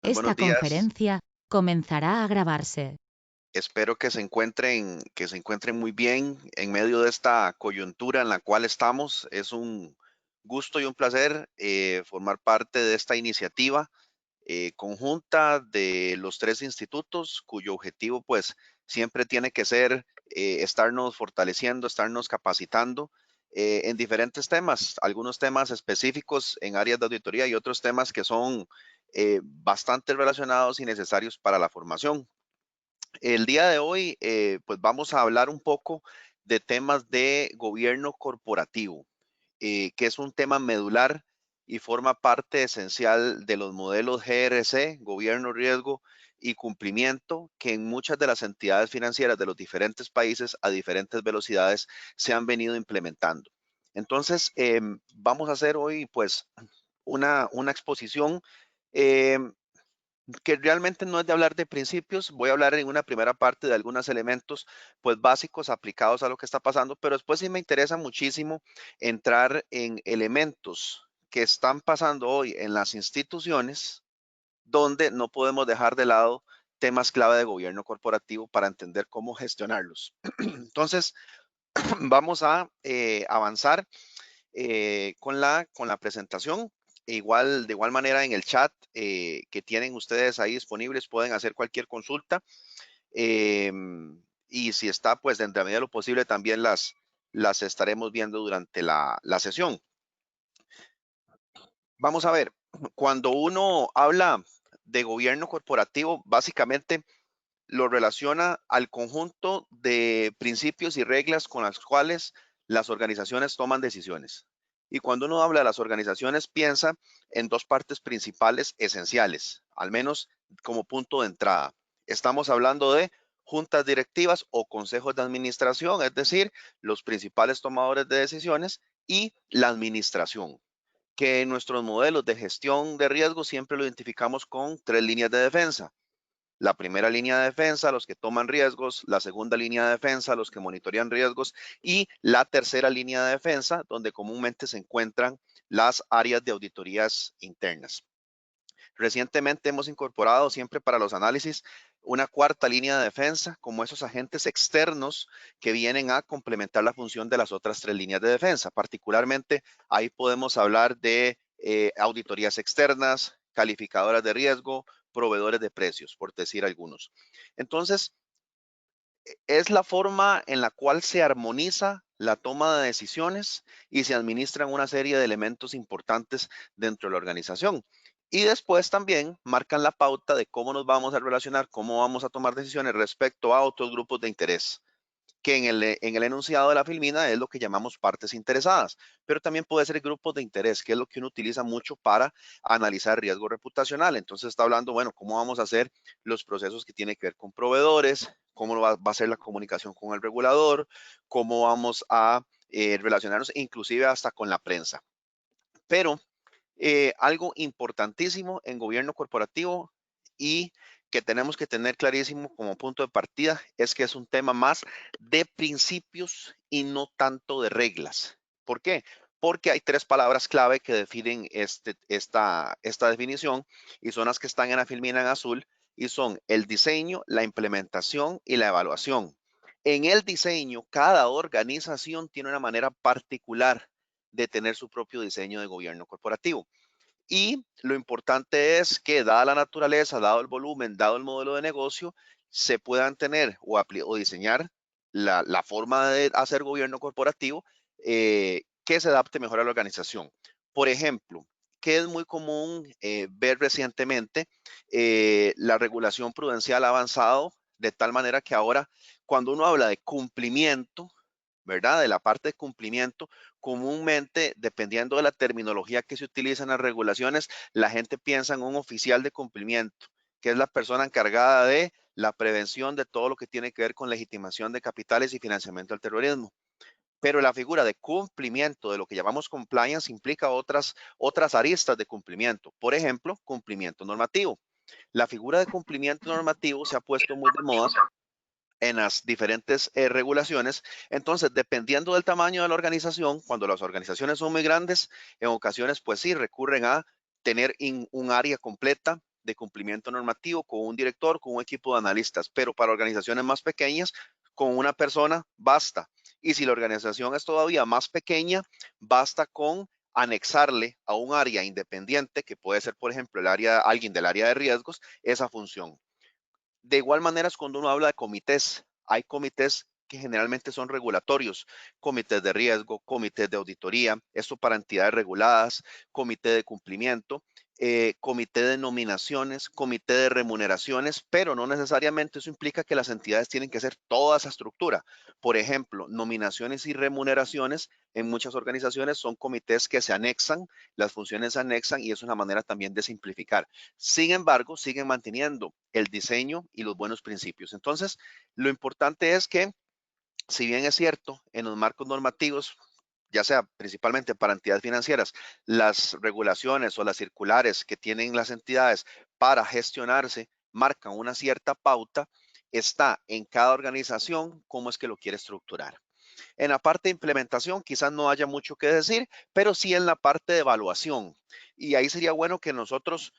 Muy buenos Esta días. conferencia comenzará a grabarse. Espero que se encuentren muy bien en medio de esta coyuntura en la cual estamos. Es un gusto y un placer formar parte de esta iniciativa conjunta de los tres institutos, cuyo objetivo, pues, siempre tiene que ser estarnos fortaleciendo, estarnos capacitando en diferentes temas, algunos temas específicos en áreas de auditoría y otros temas que son bastante relacionados y necesarios para la formación. El día de hoy, pues vamos a hablar un poco de temas de gobierno corporativo, que es un tema medular y forma parte esencial de los modelos GRC, gobierno, riesgo y cumplimiento, que en muchas de las entidades financieras de los diferentes países a diferentes velocidades se han venido implementando. Entonces, vamos a hacer hoy pues una exposición. em, que realmente no es de hablar de principios, voy a hablar en una primera parte de algunos elementos pues básicos aplicados a lo que está pasando, pero después sí me interesa muchísimo entrar en elementos que están pasando hoy en las instituciones donde no podemos dejar de lado temas clave de gobierno corporativo para entender cómo gestionarlos. Entonces, vamos a avanzar con la presentación. De igual manera en el chat que tienen ustedes ahí disponibles pueden hacer cualquier consulta y si está pues dentro de la medida de lo posible también las estaremos viendo durante la sesión. Vamos a ver, cuando uno habla de gobierno corporativo, básicamente lo relaciona al conjunto de principios y reglas con las cuales las organizaciones toman decisiones. Y cuando uno habla de las organizaciones, piensa en dos partes principales esenciales, al menos como punto de entrada. Estamos hablando de juntas directivas o consejos de administración, es decir, los principales tomadores de decisiones y la administración, que en nuestros modelos de gestión de riesgo siempre lo identificamos con tres líneas de defensa. La primera línea de defensa, los que toman riesgos, la segunda línea de defensa, los que monitorean riesgos y la tercera línea de defensa, donde comúnmente se encuentran las áreas de auditorías internas. Recientemente hemos incorporado siempre para los análisis una cuarta línea de defensa, como esos agentes externos que vienen a complementar la función de las otras tres líneas de defensa. Particularmente, ahí podemos hablar de auditorías externas, calificadoras de riesgo, proveedores de precios, por decir algunos. Entonces, es la forma en la cual se armoniza la toma de decisiones y se administran una serie de elementos importantes dentro de la organización. Y después también marcan la pauta de cómo nos vamos a relacionar, cómo vamos a tomar decisiones respecto a otros grupos de interés, que en el enunciado de la filmina es lo que llamamos partes interesadas, pero también puede ser grupos de interés, que es lo que uno utiliza mucho para analizar riesgo reputacional. Entonces está hablando, bueno, cómo vamos a hacer los procesos que tienen que ver con proveedores, cómo va a ser la comunicación con el regulador, cómo vamos a relacionarnos inclusive hasta con la prensa. Pero algo importantísimo en gobierno corporativo y que tenemos que tener clarísimo como punto de partida es que es un tema más de principios y no tanto de reglas. ¿Por qué? Porque hay tres palabras clave que definen esta definición y son las que están en la filmina en azul y son el diseño, la implementación y la evaluación. En el diseño, cada organización tiene una manera particular de tener su propio diseño de gobierno corporativo. Y lo importante es que, dada la naturaleza, dado el volumen, dado el modelo de negocio, se puedan tener o diseñar la forma de hacer gobierno corporativo que se adapte mejor a la organización. Por ejemplo, que es muy común ver recientemente, la regulación prudencial ha avanzado de tal manera que ahora, cuando uno habla de cumplimiento, ¿verdad? De la parte de cumplimiento, comúnmente, dependiendo de la terminología que se utiliza en las regulaciones, la gente piensa en un oficial de cumplimiento, que es la persona encargada de la prevención de todo lo que tiene que ver con legitimación de capitales y financiamiento al terrorismo. Pero la figura de cumplimiento de lo que llamamos compliance implica otras aristas de cumplimiento. Por ejemplo, cumplimiento normativo. La figura de cumplimiento normativo se ha puesto muy de moda en las diferentes regulaciones. Entonces, dependiendo del tamaño de la organización, cuando las organizaciones son muy grandes, en ocasiones, pues sí, recurren a tener un área completa de cumplimiento normativo con un director, con un equipo de analistas, pero para organizaciones más pequeñas, con una persona basta. Y si la organización es todavía más pequeña, basta con anexarle a un área independiente, que puede ser, por ejemplo, alguien del área de riesgos, esa función. De igual manera es cuando uno habla de comités. Hay comités que generalmente son regulatorios, comités de riesgo, comités de auditoría, esto para entidades reguladas, comité de cumplimiento, comité de nominaciones, comité de remuneraciones, pero no necesariamente eso implica que las entidades tienen que hacer toda esa estructura. Por ejemplo, nominaciones y remuneraciones en muchas organizaciones son comités que se anexan, las funciones se anexan y es una manera también de simplificar. Sin embargo, siguen manteniendo el diseño y los buenos principios. Entonces, lo importante es que, si bien es cierto, en los marcos normativos, ya sea principalmente para entidades financieras, las regulaciones o las circulares que tienen las entidades para gestionarse marcan una cierta pauta, está en cada organización cómo es que lo quiere estructurar. En la parte de implementación quizás no haya mucho que decir, pero sí en la parte de evaluación. Y ahí sería bueno que nosotros,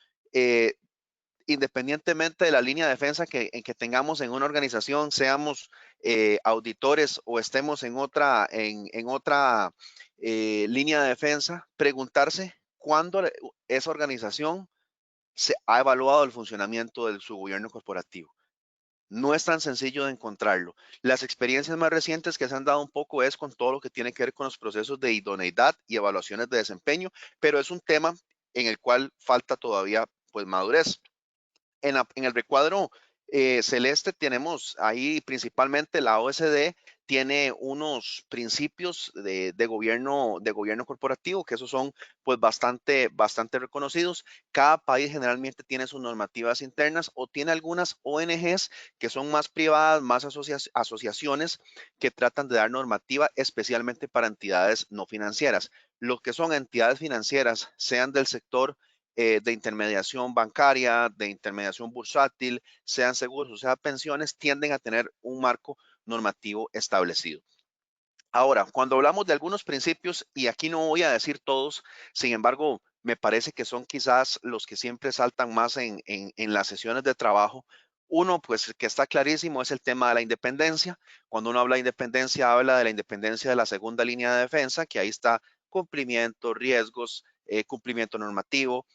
independientemente de la línea de defensa en que tengamos en una organización, seamos auditores o estemos en otra línea de defensa, preguntarse cuándo esa organización se ha evaluado el funcionamiento de su gobierno corporativo. No es tan sencillo de encontrarlo. Las experiencias más recientes que se han dado un poco es con todo lo que tiene que ver con los procesos de idoneidad y evaluaciones de desempeño, pero es un tema en el cual falta todavía pues madurez. En el recuadro celeste tenemos ahí principalmente la OSD tiene unos principios de gobierno corporativo, que esos son pues bastante reconocidos. Cada país generalmente tiene sus normativas internas o tiene algunas ONGs que son más privadas, más asociaciones que tratan de dar normativa especialmente para entidades no financieras. Lo que son entidades financieras, sean del sector de intermediación bancaria, de intermediación bursátil, sean seguros o sean pensiones, tienden a tener un marco normativo establecido. Ahora, cuando hablamos de algunos principios, y aquí no voy a decir todos, sin embargo, me parece que son quizás los que siempre saltan más en las sesiones de trabajo. Uno, pues que está clarísimo, es el tema de la independencia. Cuando uno habla de independencia, habla de la independencia de la segunda línea de defensa, que ahí está cumplimiento, riesgos, cumplimiento normativo.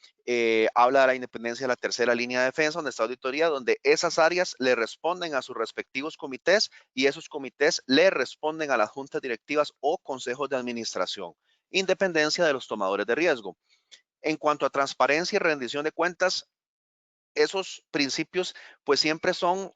Habla de la independencia de la tercera línea de defensa, donde está auditoría, donde esas áreas le responden a sus respectivos comités y esos comités le responden a las juntas directivas o consejos de administración. Independencia de los tomadores de riesgo. En cuanto a transparencia y rendición de cuentas, esos principios pues siempre son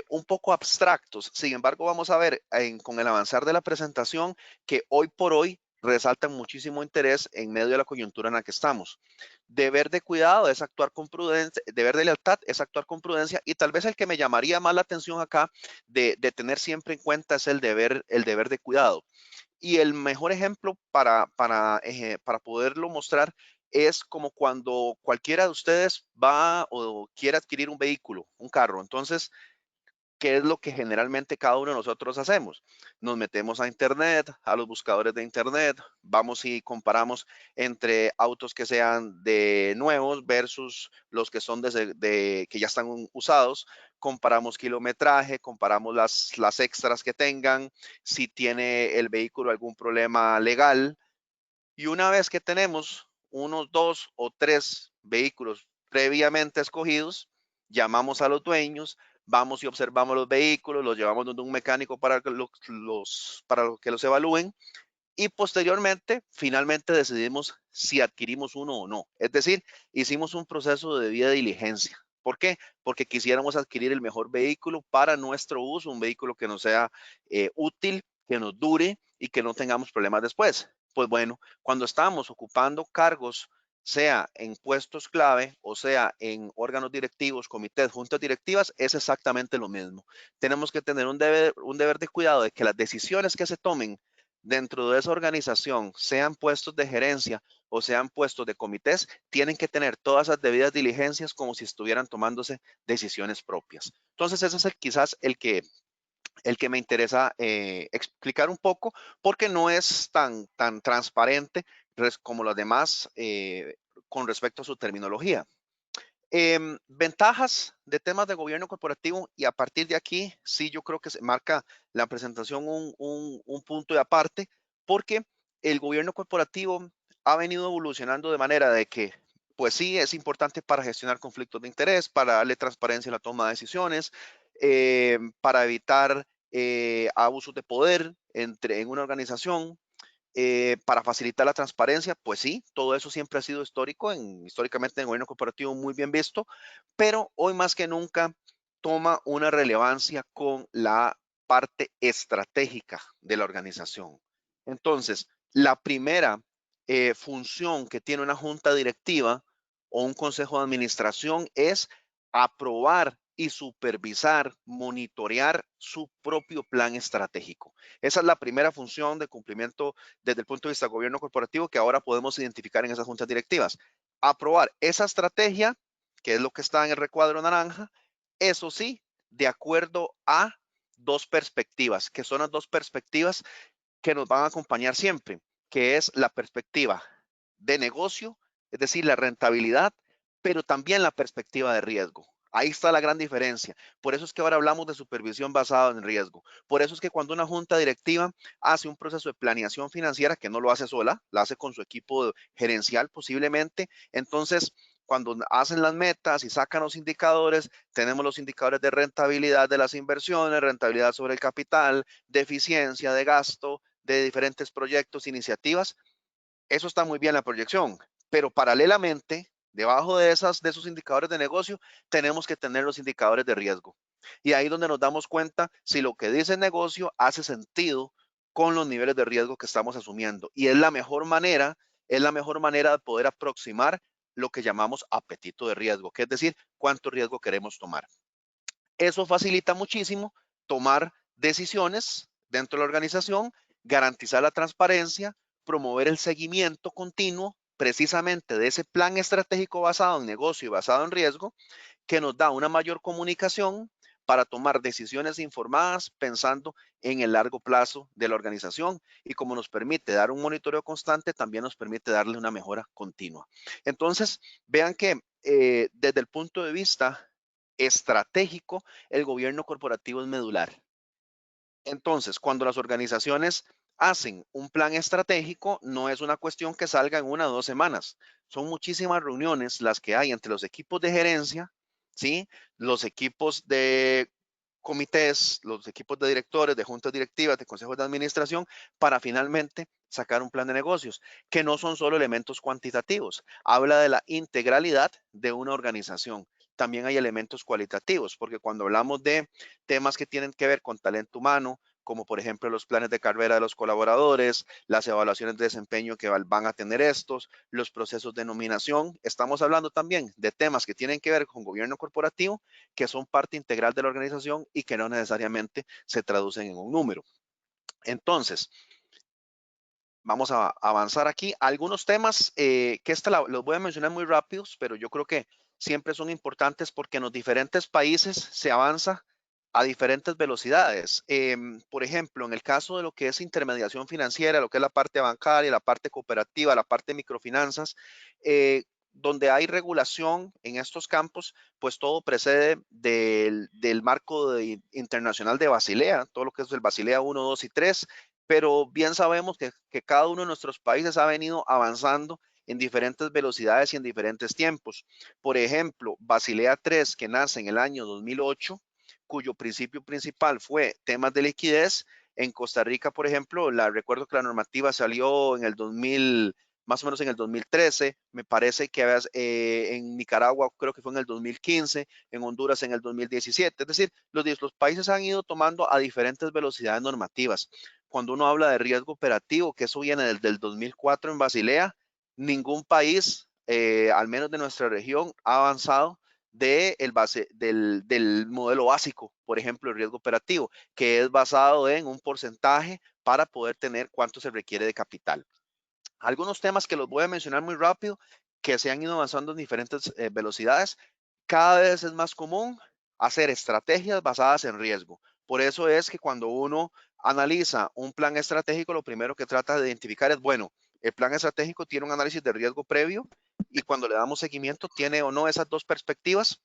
un poco abstractos. Sin embargo, vamos a ver con el avanzar de la presentación que hoy por hoy resaltan muchísimo interés en medio de la coyuntura en la que estamos. Deber de cuidado es actuar con prudencia, deber de lealtad es actuar con prudencia y tal vez el que me llamaría más la atención acá de tener siempre en cuenta es el deber de cuidado. Y el mejor ejemplo para poderlo mostrar es como cuando cualquiera de ustedes va o quiere adquirir un vehículo, un carro. Entonces, ¿qué es lo que generalmente cada uno de nosotros hacemos? Nos metemos a internet, a los buscadores de internet, vamos y comparamos entre autos que sean de nuevos versus los que son que ya están usados, comparamos kilometraje, comparamos las extras que tengan, si tiene el vehículo algún problema legal, y una vez que tenemos unos 2 o 3 vehículos previamente escogidos, llamamos a los dueños, vamos y observamos los vehículos, los llevamos donde un mecánico para que los evalúen y posteriormente, finalmente decidimos si adquirimos uno o no. Es decir, hicimos un proceso de debida diligencia. ¿Por qué? Porque quisiéramos adquirir el mejor vehículo para nuestro uso, un vehículo que nos sea útil, que nos dure y que no tengamos problemas después. Pues bueno, cuando estamos ocupando cargos, sea en puestos clave o sea en órganos directivos, comités, juntas directivas, es exactamente lo mismo. Tenemos que tener un deber de cuidado de que las decisiones que se tomen dentro de esa organización, sean puestos de gerencia o sean puestos de comités, tienen que tener todas esas debidas diligencias como si estuvieran tomándose decisiones propias. Entonces, ese es quizás el que me interesa explicar un poco, porque no es tan transparente como los demás con respecto a su terminología. Ventajas de temas de gobierno corporativo, y a partir de aquí, sí, yo creo que se marca la presentación un punto de aparte, porque el gobierno corporativo ha venido evolucionando de manera de que, pues sí, es importante para gestionar conflictos de interés, para darle transparencia a la toma de decisiones, para evitar abusos de poder en una organización, para facilitar la transparencia, pues sí, todo eso siempre ha sido históricamente en el gobierno corporativo muy bien visto, pero hoy más que nunca toma una relevancia con la parte estratégica de la organización. Entonces, la primera función que tiene una junta directiva o un consejo de administración es aprobar y supervisar, monitorear su propio plan estratégico. Esa es la primera función de cumplimiento desde el punto de vista del gobierno corporativo que ahora podemos identificar en esas juntas directivas. Aprobar esa estrategia, que es lo que está en el recuadro naranja, eso sí, de acuerdo a dos perspectivas, que son las dos perspectivas que nos van a acompañar siempre, que es la perspectiva de negocio, es decir, la rentabilidad, pero también la perspectiva de riesgo. Ahí está la gran diferencia. Por eso es que ahora hablamos de supervisión basada en riesgo. Por eso es que cuando una junta directiva hace un proceso de planeación financiera, que no lo hace sola, la hace con su equipo gerencial posiblemente, entonces cuando hacen las metas y sacan los indicadores, tenemos los indicadores de rentabilidad de las inversiones, rentabilidad sobre el capital, de eficiencia, de gasto, de diferentes proyectos, iniciativas. Eso está muy bien la proyección, pero paralelamente, debajo de esos indicadores de negocio, tenemos que tener los indicadores de riesgo. Y ahí es donde nos damos cuenta si lo que dice el negocio hace sentido con los niveles de riesgo que estamos asumiendo. Y es la mejor manera de poder aproximar lo que llamamos apetito de riesgo, que es decir, cuánto riesgo queremos tomar. Eso facilita muchísimo tomar decisiones dentro de la organización, garantizar la transparencia, promover el seguimiento continuo precisamente de ese plan estratégico basado en negocio y basado en riesgo, que nos da una mayor comunicación para tomar decisiones informadas pensando en el largo plazo de la organización, y como nos permite dar un monitoreo constante, también nos permite darle una mejora continua. Entonces, vean que desde el punto de vista estratégico, el gobierno corporativo es medular. Entonces, cuando las organizaciones hacen un plan estratégico, no es una cuestión que salga en 1 o 2 semanas. Son muchísimas reuniones las que hay entre los equipos de gerencia, ¿sí? Los equipos de comités, los equipos de directores, de juntas directivas, de consejos de administración, para finalmente sacar un plan de negocios, que no son solo elementos cuantitativos. Habla de la integralidad de una organización. También hay elementos cualitativos, porque cuando hablamos de temas que tienen que ver con talento humano, como por ejemplo los planes de carrera de los colaboradores, las evaluaciones de desempeño que van a tener estos, los procesos de nominación. Estamos hablando también de temas que tienen que ver con gobierno corporativo, que son parte integral de la organización y que no necesariamente se traducen en un número. Entonces, vamos a avanzar aquí. Algunos temas los voy a mencionar muy rápidos, pero yo creo que siempre son importantes porque en los diferentes países se avanza a diferentes velocidades. Por ejemplo, en el caso de lo que es intermediación financiera, lo que es la parte bancaria, la parte cooperativa, la parte de microfinanzas, donde hay regulación en estos campos, pues todo precede del marco internacional de Basilea, todo lo que es el Basilea 1, 2 y 3, pero bien sabemos que cada uno de nuestros países ha venido avanzando en diferentes velocidades y en diferentes tiempos. Por ejemplo, Basilea 3, que nace en el año 2008, cuyo principio principal fue temas de liquidez. En Costa Rica, por ejemplo, recuerdo que la normativa salió en el 2000, más o menos en el 2013, me parece que en Nicaragua creo que fue en el 2015, en Honduras en el 2017. Es decir, los países han ido tomando a diferentes velocidades normativas. Cuando uno habla de riesgo operativo, que eso viene desde el 2004 en Basilea, ningún país, al menos de nuestra región, ha avanzado del modelo básico, por ejemplo, el riesgo operativo, que es basado en un porcentaje para poder tener cuánto se requiere de capital. Algunos temas que los voy a mencionar muy rápido, que se han ido avanzando en diferentes velocidades. Cada vez es más común hacer estrategias basadas en riesgo. Por eso es que cuando uno analiza un plan estratégico, lo primero que trata de identificar es, bueno, El plan estratégico tiene un análisis de riesgo previo y cuando le damos seguimiento tiene o no esas dos perspectivas.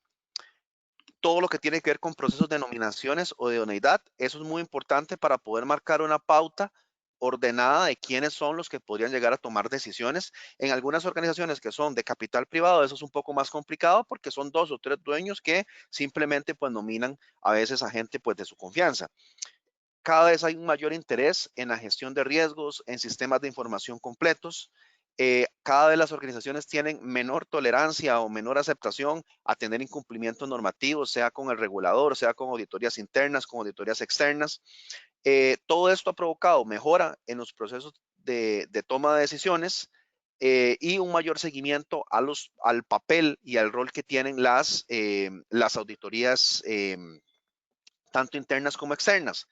Todo lo que tiene que ver con procesos de nominaciones o de idoneidad, eso es muy importante para poder marcar una pauta ordenada de quiénes son los que podrían llegar a tomar decisiones. En algunas organizaciones que son de capital privado, eso es un poco más complicado porque son 2 o 3 dueños que simplemente pues nominan a veces a gente pues de su confianza. Cada vez hay un mayor interés en la gestión de riesgos, en sistemas de información completos. Cada vez las organizaciones tienen menor tolerancia o menor aceptación a tener incumplimientos normativos, sea con el regulador, sea con auditorías internas, con auditorías externas. Todo esto ha provocado mejora en los procesos de toma de decisiones y un mayor seguimiento al papel y al rol que tienen las auditorías tanto internas como externas.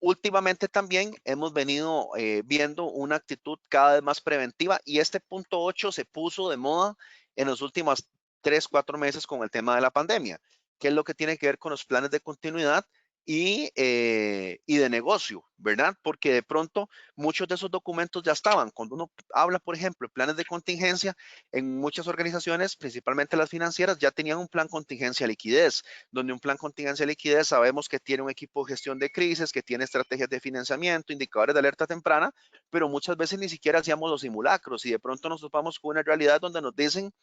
Últimamente también hemos venido viendo una actitud cada vez más preventiva y este punto 8 se puso de moda en los últimos 3, 4 meses con el tema de la pandemia, que es lo que tiene que ver con los planes de continuidad y de negocio, ¿verdad? Porque de pronto muchos de esos documentos ya estaban. Cuando uno habla, por ejemplo, de planes de contingencia, en muchas organizaciones, principalmente las financieras, ya tenían un plan contingencia liquidez, donde un plan contingencia liquidez sabemos que tiene un equipo de gestión de crisis, que tiene estrategias de financiamiento, indicadores de alerta temprana, pero muchas veces ni siquiera hacíamos los simulacros y de pronto nos topamos con una realidad donde nos dicen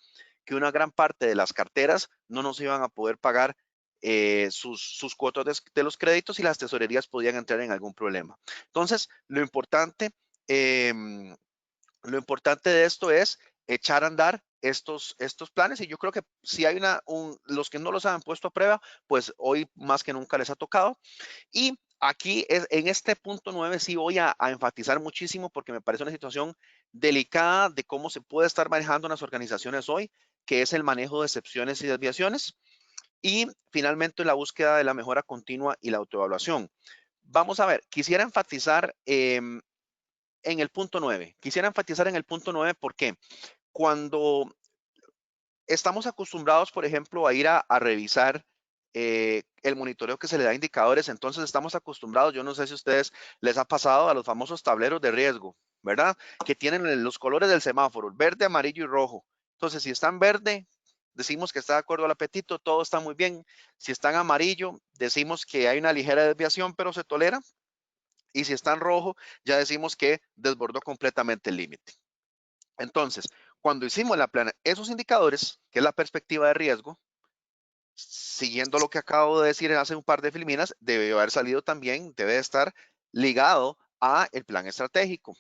que una gran parte de las carteras no nos iban a poder pagar sus cuotas de los créditos y las tesorerías podían entrar en algún problema. Entonces, eh, lo importante de esto es echar a andar estos planes y yo creo que si hay los que no los han puesto a prueba, pues hoy más que nunca les ha tocado. Y aquí en este punto 9 sí voy a enfatizar muchísimo porque me parece una situación delicada de cómo se puede estar manejando en las organizaciones hoy, que es el manejo de excepciones y desviaciones. Y finalmente la búsqueda de la mejora continua y la autoevaluación. Vamos a ver, quisiera enfatizar en el punto 9. Quisiera enfatizar en el punto 9 porque cuando estamos acostumbrados, por ejemplo, a ir a revisar el monitoreo que se le da a indicadores, entonces estamos acostumbrados, yo no sé si a ustedes les ha pasado a los famosos tableros de riesgo, ¿verdad? Que tienen los colores del semáforo, verde, amarillo y rojo. Entonces, si está en verde, decimos que está de acuerdo al apetito, todo está muy bien. Si está en amarillo, decimos que hay una ligera desviación, pero se tolera. Y si está en rojo, ya decimos que desbordó completamente el límite. Entonces, cuando hicimos la plana, esos indicadores, que es la perspectiva de riesgo, siguiendo lo que acabo de decir hace un par de filminas, debe haber salido también, debe estar ligado a el plan estratégico.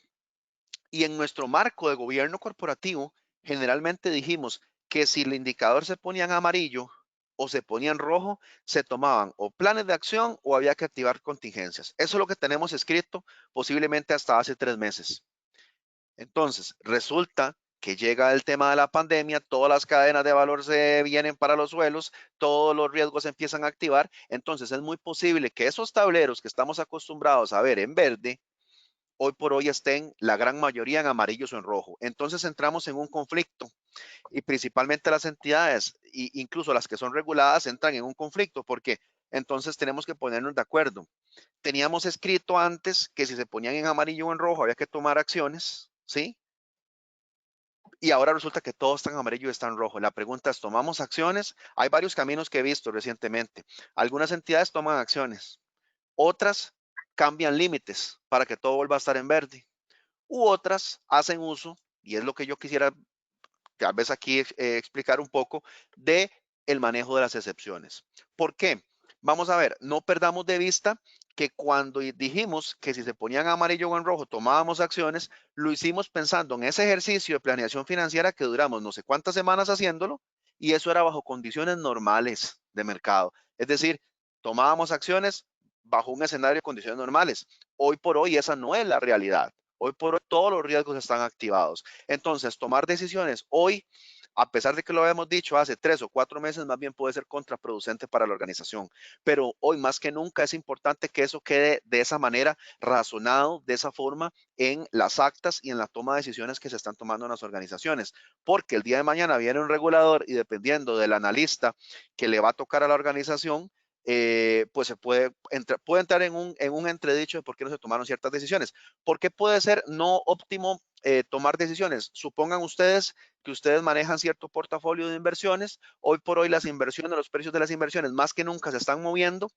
Y en nuestro marco de gobierno corporativo, generalmente dijimos que si el indicador se ponía en amarillo o se ponía en rojo, se tomaban o planes de acción o había que activar contingencias. Eso es lo que tenemos escrito posiblemente hasta hace 3 meses. Entonces, resulta que llega el tema de la pandemia, todas las cadenas de valor se vienen para los suelos, todos los riesgos se empiezan a activar, entonces es muy posible que esos tableros que estamos acostumbrados a ver en verde, hoy por hoy estén la gran mayoría en amarillos o en rojo. Entonces entramos en un conflicto y principalmente las entidades, e incluso las que son reguladas, entran en un conflicto porque entonces tenemos que ponernos de acuerdo. Teníamos escrito antes que si se ponían en amarillo o en rojo había que tomar acciones, ¿sí? Y ahora resulta que todos están amarillo y están rojo. La pregunta es, ¿tomamos acciones? Hay varios caminos que he visto recientemente. Algunas entidades toman acciones, otras cambian límites para que todo vuelva a estar en verde, u otras hacen uso, y es lo que yo quisiera tal vez aquí explicar un poco, de el manejo de las excepciones. ¿Por qué? Vamos a ver, no perdamos de vista que cuando dijimos que si se ponían amarillo o en rojo tomábamos acciones, lo hicimos pensando en ese ejercicio de planeación financiera que duramos no sé cuántas semanas haciéndolo y eso era bajo condiciones normales de mercado. Es decir, tomábamos acciones bajo un escenario de condiciones normales. Hoy por hoy esa no es la realidad. Hoy por hoy todos los riesgos están activados. Entonces, tomar decisiones hoy, a pesar de que lo habíamos dicho hace 3 o 4 meses, más bien puede ser contraproducente para la organización. Pero hoy más que nunca es importante que eso quede de esa manera, razonado, de esa forma, en las actas y en la toma de decisiones que se están tomando en las organizaciones. Porque el día de mañana viene un regulador y dependiendo del analista que le va a tocar a la organización, pues puede entrar en un entredicho de por qué no se tomaron ciertas decisiones. ¿Por qué puede ser no óptimo tomar decisiones. Supongan ustedes que ustedes manejan cierto portafolio de inversiones. Hoy por hoy las inversiones, los precios de las inversiones más que nunca se están moviendo.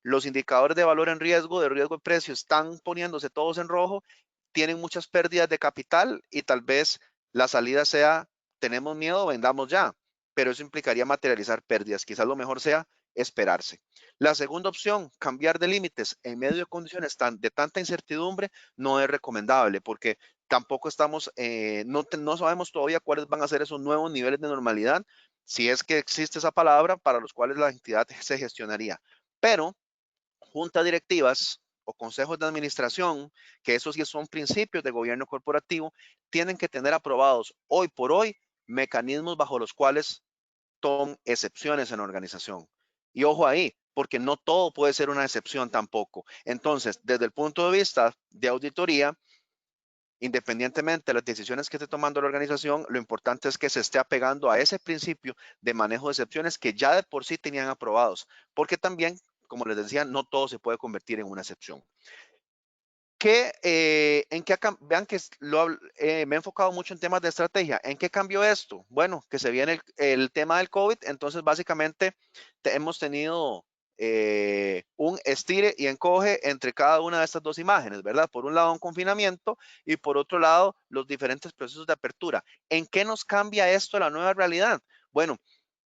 Los indicadores de valor en riesgo, de riesgo de precio, están poniéndose todos en rojo. Tienen muchas pérdidas de capital y tal vez la salida sea, tenemos miedo, vendamos ya. Pero eso implicaría materializar pérdidas. Quizás lo mejor sea esperarse. La segunda opción, cambiar de límites en medio de condiciones de tanta incertidumbre, no es recomendable porque tampoco estamos, no sabemos todavía cuáles van a ser esos nuevos niveles de normalidad, si es que existe esa palabra, para los cuales la entidad se gestionaría. Pero juntas directivas o consejos de administración, que esos sí son principios de gobierno corporativo, tienen que tener aprobados hoy por hoy mecanismos bajo los cuales toman excepciones en la organización. Y ojo ahí, porque no todo puede ser una excepción tampoco. Entonces, desde el punto de vista de auditoría, independientemente de las decisiones que esté tomando la organización, lo importante es que se esté apegando a ese principio de manejo de excepciones que ya de por sí tenían aprobados, porque también, como les decía, no todo se puede convertir en una excepción. Vean que me he enfocado mucho en temas de estrategia. ¿En qué cambió esto? Bueno, que se viene el tema del COVID, entonces básicamente hemos tenido un estire y encoge entre cada una de estas dos imágenes, ¿verdad? Por un lado un confinamiento y por otro lado los diferentes procesos de apertura. ¿En qué nos cambia esto la nueva realidad? Bueno,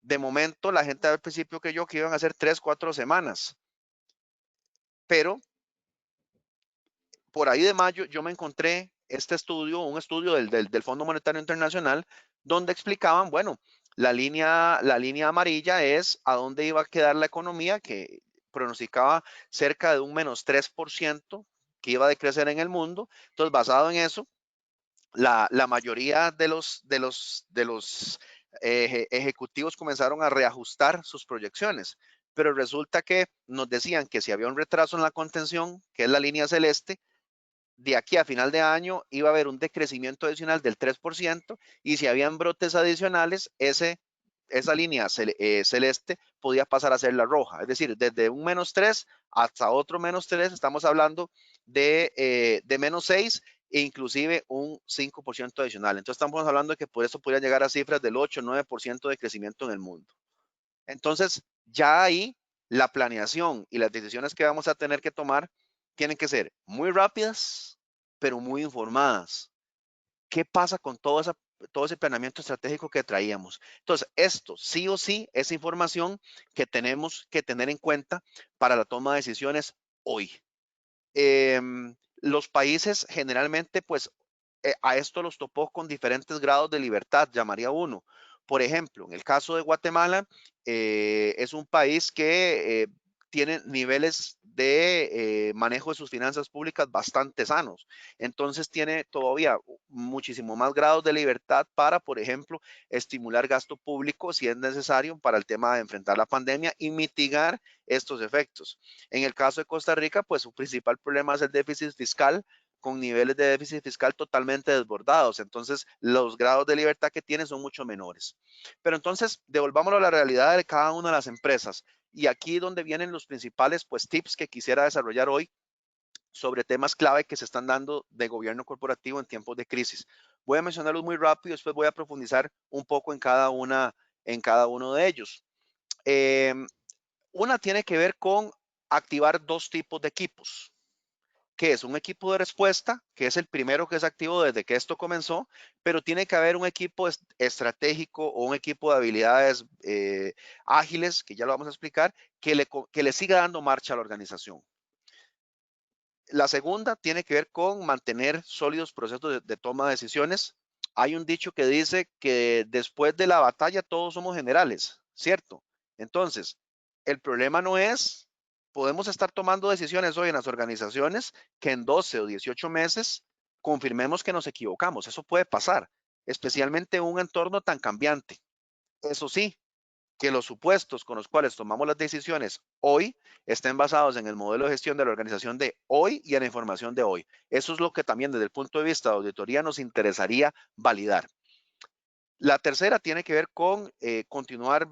de momento la gente al principio creyó que iban a ser 3, 4 semanas, pero por ahí de mayo yo me encontré este estudio, un estudio del Fondo Monetario Internacional, donde explicaban, bueno, la línea amarilla es a dónde iba a quedar la economía, que pronosticaba cerca de un menos 3% que iba a decrecer en el mundo. Entonces, basado en eso, la mayoría de los ejecutivos comenzaron a reajustar sus proyecciones, pero resulta que nos decían que si había un retraso en la contención, que es la línea celeste, de aquí a final de año iba a haber un decrecimiento adicional del 3% y si habían brotes adicionales, esa línea celeste podía pasar a ser la roja. Es decir, desde un menos 3 hasta otro menos 3, estamos hablando de menos 6 e inclusive un 5% adicional. Entonces estamos hablando de que por eso podría llegar a cifras del 8-9% de crecimiento en el mundo. Entonces, ya ahí la planeación y las decisiones que vamos a tener que tomar tienen que ser muy rápidas, pero muy informadas. ¿Qué pasa con todo ese planeamiento estratégico que traíamos? Entonces, esto sí o sí es información que tenemos que tener en cuenta para la toma de decisiones hoy. Los países generalmente, pues, a esto los topó con diferentes grados de libertad, llamaría uno. Por ejemplo, en el caso de Guatemala, es un país que tiene niveles de manejo de sus finanzas públicas bastante sanos. Entonces tiene todavía muchísimo más grados de libertad para, por ejemplo, estimular gasto público si es necesario para el tema de enfrentar la pandemia y mitigar estos efectos. En el caso de Costa Rica, pues su principal problema es el déficit fiscal, con niveles de déficit fiscal totalmente desbordados. Entonces, los grados de libertad que tiene son mucho menores. Pero entonces, devolvámoslo a la realidad de cada una de las empresas. Y aquí donde vienen los principales pues, tips que quisiera desarrollar hoy sobre temas clave que se están dando de gobierno corporativo en tiempos de crisis. Voy a mencionarlos muy rápido, después voy a profundizar un poco en cada uno de ellos. Una tiene que ver con activar dos tipos de equipos, que es un equipo de respuesta, que es el primero que es activo desde que esto comenzó, pero tiene que haber un equipo estratégico o un equipo de habilidades ágiles, que ya lo vamos a explicar, que le siga dando marcha a la organización. La segunda tiene que ver con mantener sólidos procesos de toma de decisiones. Hay un dicho que dice que después de la batalla todos somos generales, ¿cierto? Entonces, el problema no es, podemos estar tomando decisiones hoy en las organizaciones que en 12 o 18 meses confirmemos que nos equivocamos. Eso puede pasar, especialmente en un entorno tan cambiante. Eso sí, que los supuestos con los cuales tomamos las decisiones hoy estén basados en el modelo de gestión de la organización de hoy y en la información de hoy. Eso es lo que también desde el punto de vista de auditoría nos interesaría validar. La tercera tiene que ver con continuar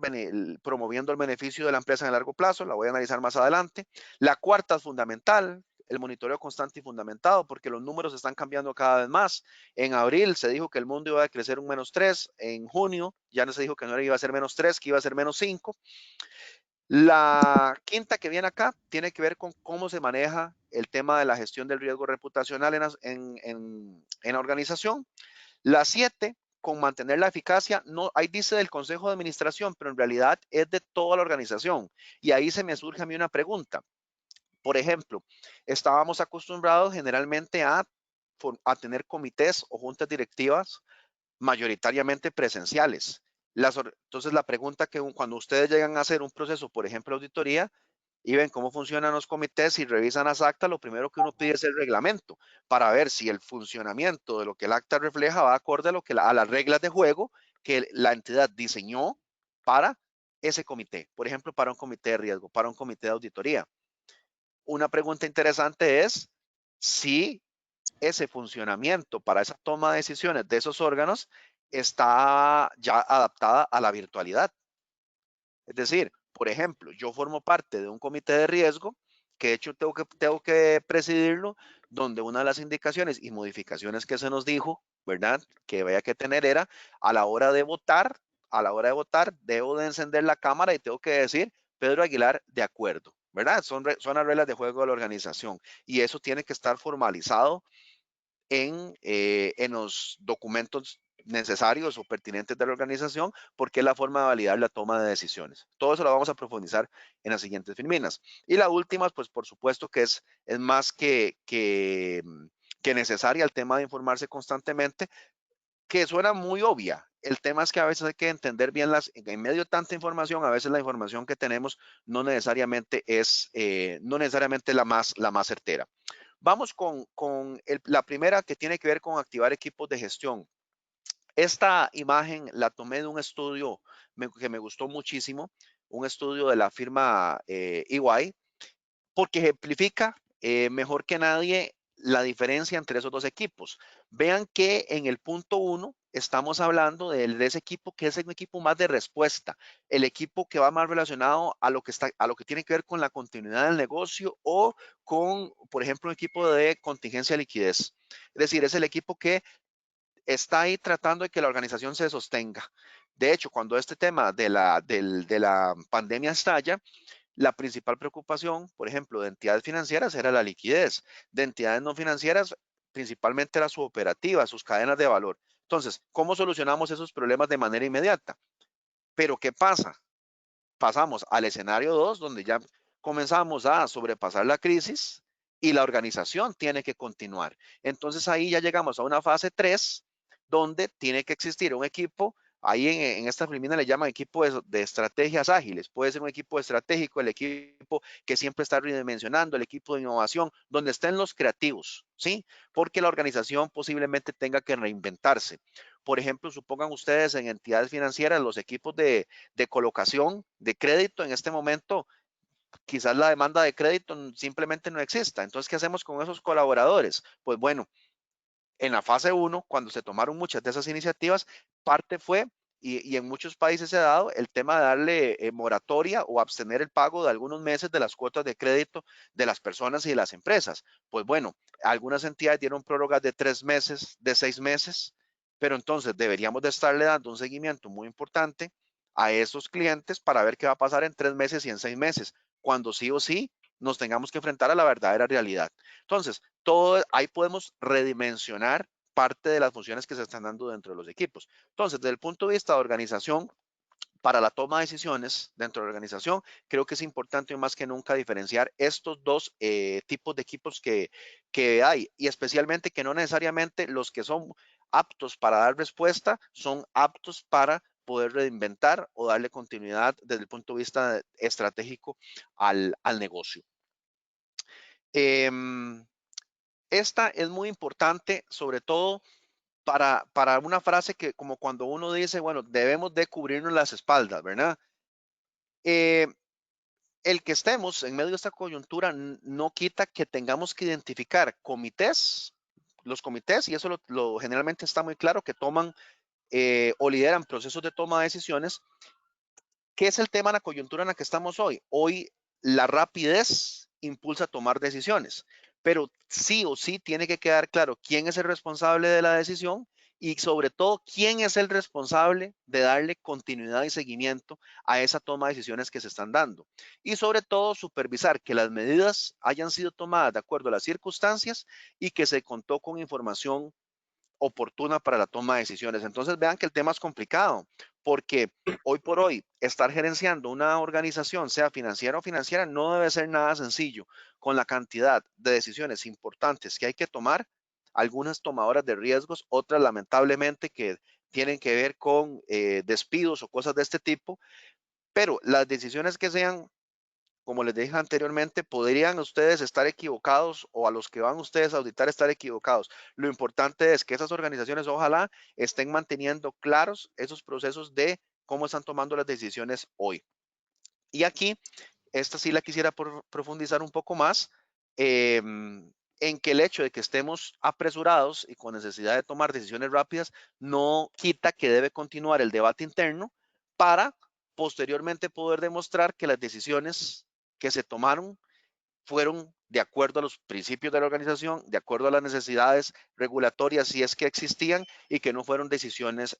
promoviendo el beneficio de la empresa en el largo plazo, la voy a analizar más adelante. La cuarta es fundamental, el monitoreo constante y fundamentado, porque los números están cambiando cada vez más. En abril se dijo que el mundo iba a crecer un -3, en junio ya no se dijo que no iba a ser -3, que iba a ser -5. La quinta que viene acá tiene que ver con cómo se maneja el tema de la gestión del riesgo reputacional en la organización. La 7, con mantener la eficacia, no, ahí dice del Consejo de Administración, pero en realidad es de toda la organización. Y ahí se me surge a mí una pregunta. Por ejemplo, estábamos acostumbrados generalmente a tener comités o juntas directivas mayoritariamente presenciales. Entonces, la pregunta que cuando ustedes llegan a hacer un proceso, por ejemplo, auditoría, y ven cómo funcionan los comités y revisan las actas, lo primero que uno pide es el reglamento para ver si el funcionamiento de lo que el acta refleja va acorde a, a las reglas de juego que la entidad diseñó para ese comité. Por ejemplo, para un comité de riesgo, para un comité de auditoría. Una pregunta interesante es si ese funcionamiento para esa toma de decisiones de esos órganos está ya adaptada a la virtualidad. Es decir, por ejemplo, yo formo parte de un comité de riesgo, que de hecho tengo que presidirlo, donde una de las indicaciones y modificaciones que se nos dijo, ¿verdad? Que había que tener era a la hora de votar, debo de encender la cámara y tengo que decir, Pedro Aguilar, de acuerdo, ¿verdad? Son las reglas de juego de la organización y eso tiene que estar formalizado en los documentos necesarios o pertinentes de la organización, porque es la forma de validar la toma de decisiones. Todo eso lo vamos a profundizar en las siguientes filminas. Y la última, pues por supuesto que es más que necesaria el tema de informarse constantemente, que suena muy obvia. El tema es que a veces hay que entender bien en medio de tanta información, a veces la información que tenemos no necesariamente es, no necesariamente la más certera. Vamos con la primera, que tiene que ver con activar equipos de gestión. Esta imagen la tomé de un estudio que me gustó muchísimo, un estudio de la firma EY, porque ejemplifica mejor que nadie la diferencia entre esos dos equipos. Vean que en el punto 1 estamos hablando de ese equipo que es un equipo más de respuesta, el equipo que va más relacionado a lo que tiene que ver con la continuidad del negocio o con, por ejemplo, un equipo de contingencia de liquidez. Es decir, es el equipo que está ahí tratando de que la organización se sostenga. De hecho, cuando este tema de la pandemia estalla, la principal preocupación, por ejemplo, de entidades financieras era la liquidez. De entidades no financieras, principalmente era su operativa, sus cadenas de valor. Entonces, ¿cómo solucionamos esos problemas de manera inmediata? Pero ¿qué pasa? Pasamos al escenario 2, donde ya comenzamos a sobrepasar la crisis y la organización tiene que continuar. Entonces ahí ya llegamos a una fase 3, donde tiene que existir un equipo. Ahí en esta filmina le llaman equipo de estrategias ágiles. Puede ser un equipo estratégico, el equipo que siempre está redimensionando, el equipo de innovación, donde estén los creativos, ¿sí? Porque la organización posiblemente tenga que reinventarse. Por ejemplo, supongan ustedes en entidades financieras, los equipos de colocación de crédito en este momento, quizás la demanda de crédito simplemente no exista. Entonces, ¿qué hacemos con esos colaboradores? Pues bueno, en la fase 1, cuando se tomaron muchas de esas iniciativas, parte fue, y en muchos países se ha dado, el tema de darle moratoria o abstener el pago de algunos meses de las cuotas de crédito de las personas y de las empresas. Pues bueno, algunas entidades dieron prórrogas de 3 meses, de 6 meses, pero entonces deberíamos de estarle dando un seguimiento muy importante a esos clientes para ver qué va a pasar en 3 meses y en 6 meses, cuando sí o sí nos tengamos que enfrentar a la verdadera realidad. Entonces, ahí podemos redimensionar parte de las funciones que se están dando dentro de los equipos. Entonces, desde el punto de vista de organización, para la toma de decisiones dentro de la organización, creo que es importante más que nunca diferenciar estos dos tipos de equipos que hay, y especialmente que no necesariamente los que son aptos para dar respuesta son aptos para poder reinventar o darle continuidad desde el punto de vista estratégico al negocio. Esta es muy importante, sobre todo para una frase que, como cuando uno dice, bueno, debemos de cubrirnos las espaldas, ¿verdad? El que estemos en medio de esta coyuntura no quita que tengamos que identificar los comités, y eso generalmente está muy claro, que toman o lideran procesos de toma de decisiones. ¿Qué es el tema de la coyuntura en la que estamos hoy? Hoy la rapidez impulsa a tomar decisiones. pero sí o sí tiene que quedar claro quién es el responsable de la decisión y sobre todo quién es el responsable de darle continuidad y seguimiento a esa toma de decisiones que se están dando. Y sobre todo supervisar que las medidas hayan sido tomadas de acuerdo a las circunstancias y que se contó con información oportuna para la toma de decisiones. Entonces vean que el tema es complicado, porque hoy por hoy estar gerenciando una organización, sea financiera o financiera, no debe ser nada sencillo. Con la cantidad de decisiones importantes que hay que tomar, algunas tomadoras de riesgos, otras lamentablemente que tienen que ver con despidos o cosas de este tipo, pero las decisiones que sean, como les dije anteriormente, podrían ustedes estar equivocados o a los que van ustedes a auditar estar equivocados. Lo importante es que esas organizaciones ojalá estén manteniendo claros esos procesos de cómo están tomando las decisiones hoy. Y aquí, esta sí la quisiera profundizar un poco más, en que el hecho de que estemos apresurados y con necesidad de tomar decisiones rápidas no quita que debe continuar el debate interno para posteriormente poder demostrar que las decisiones que se tomaron fueron de acuerdo a los principios de la organización, de acuerdo a las necesidades regulatorias si es que existían y que no fueron decisiones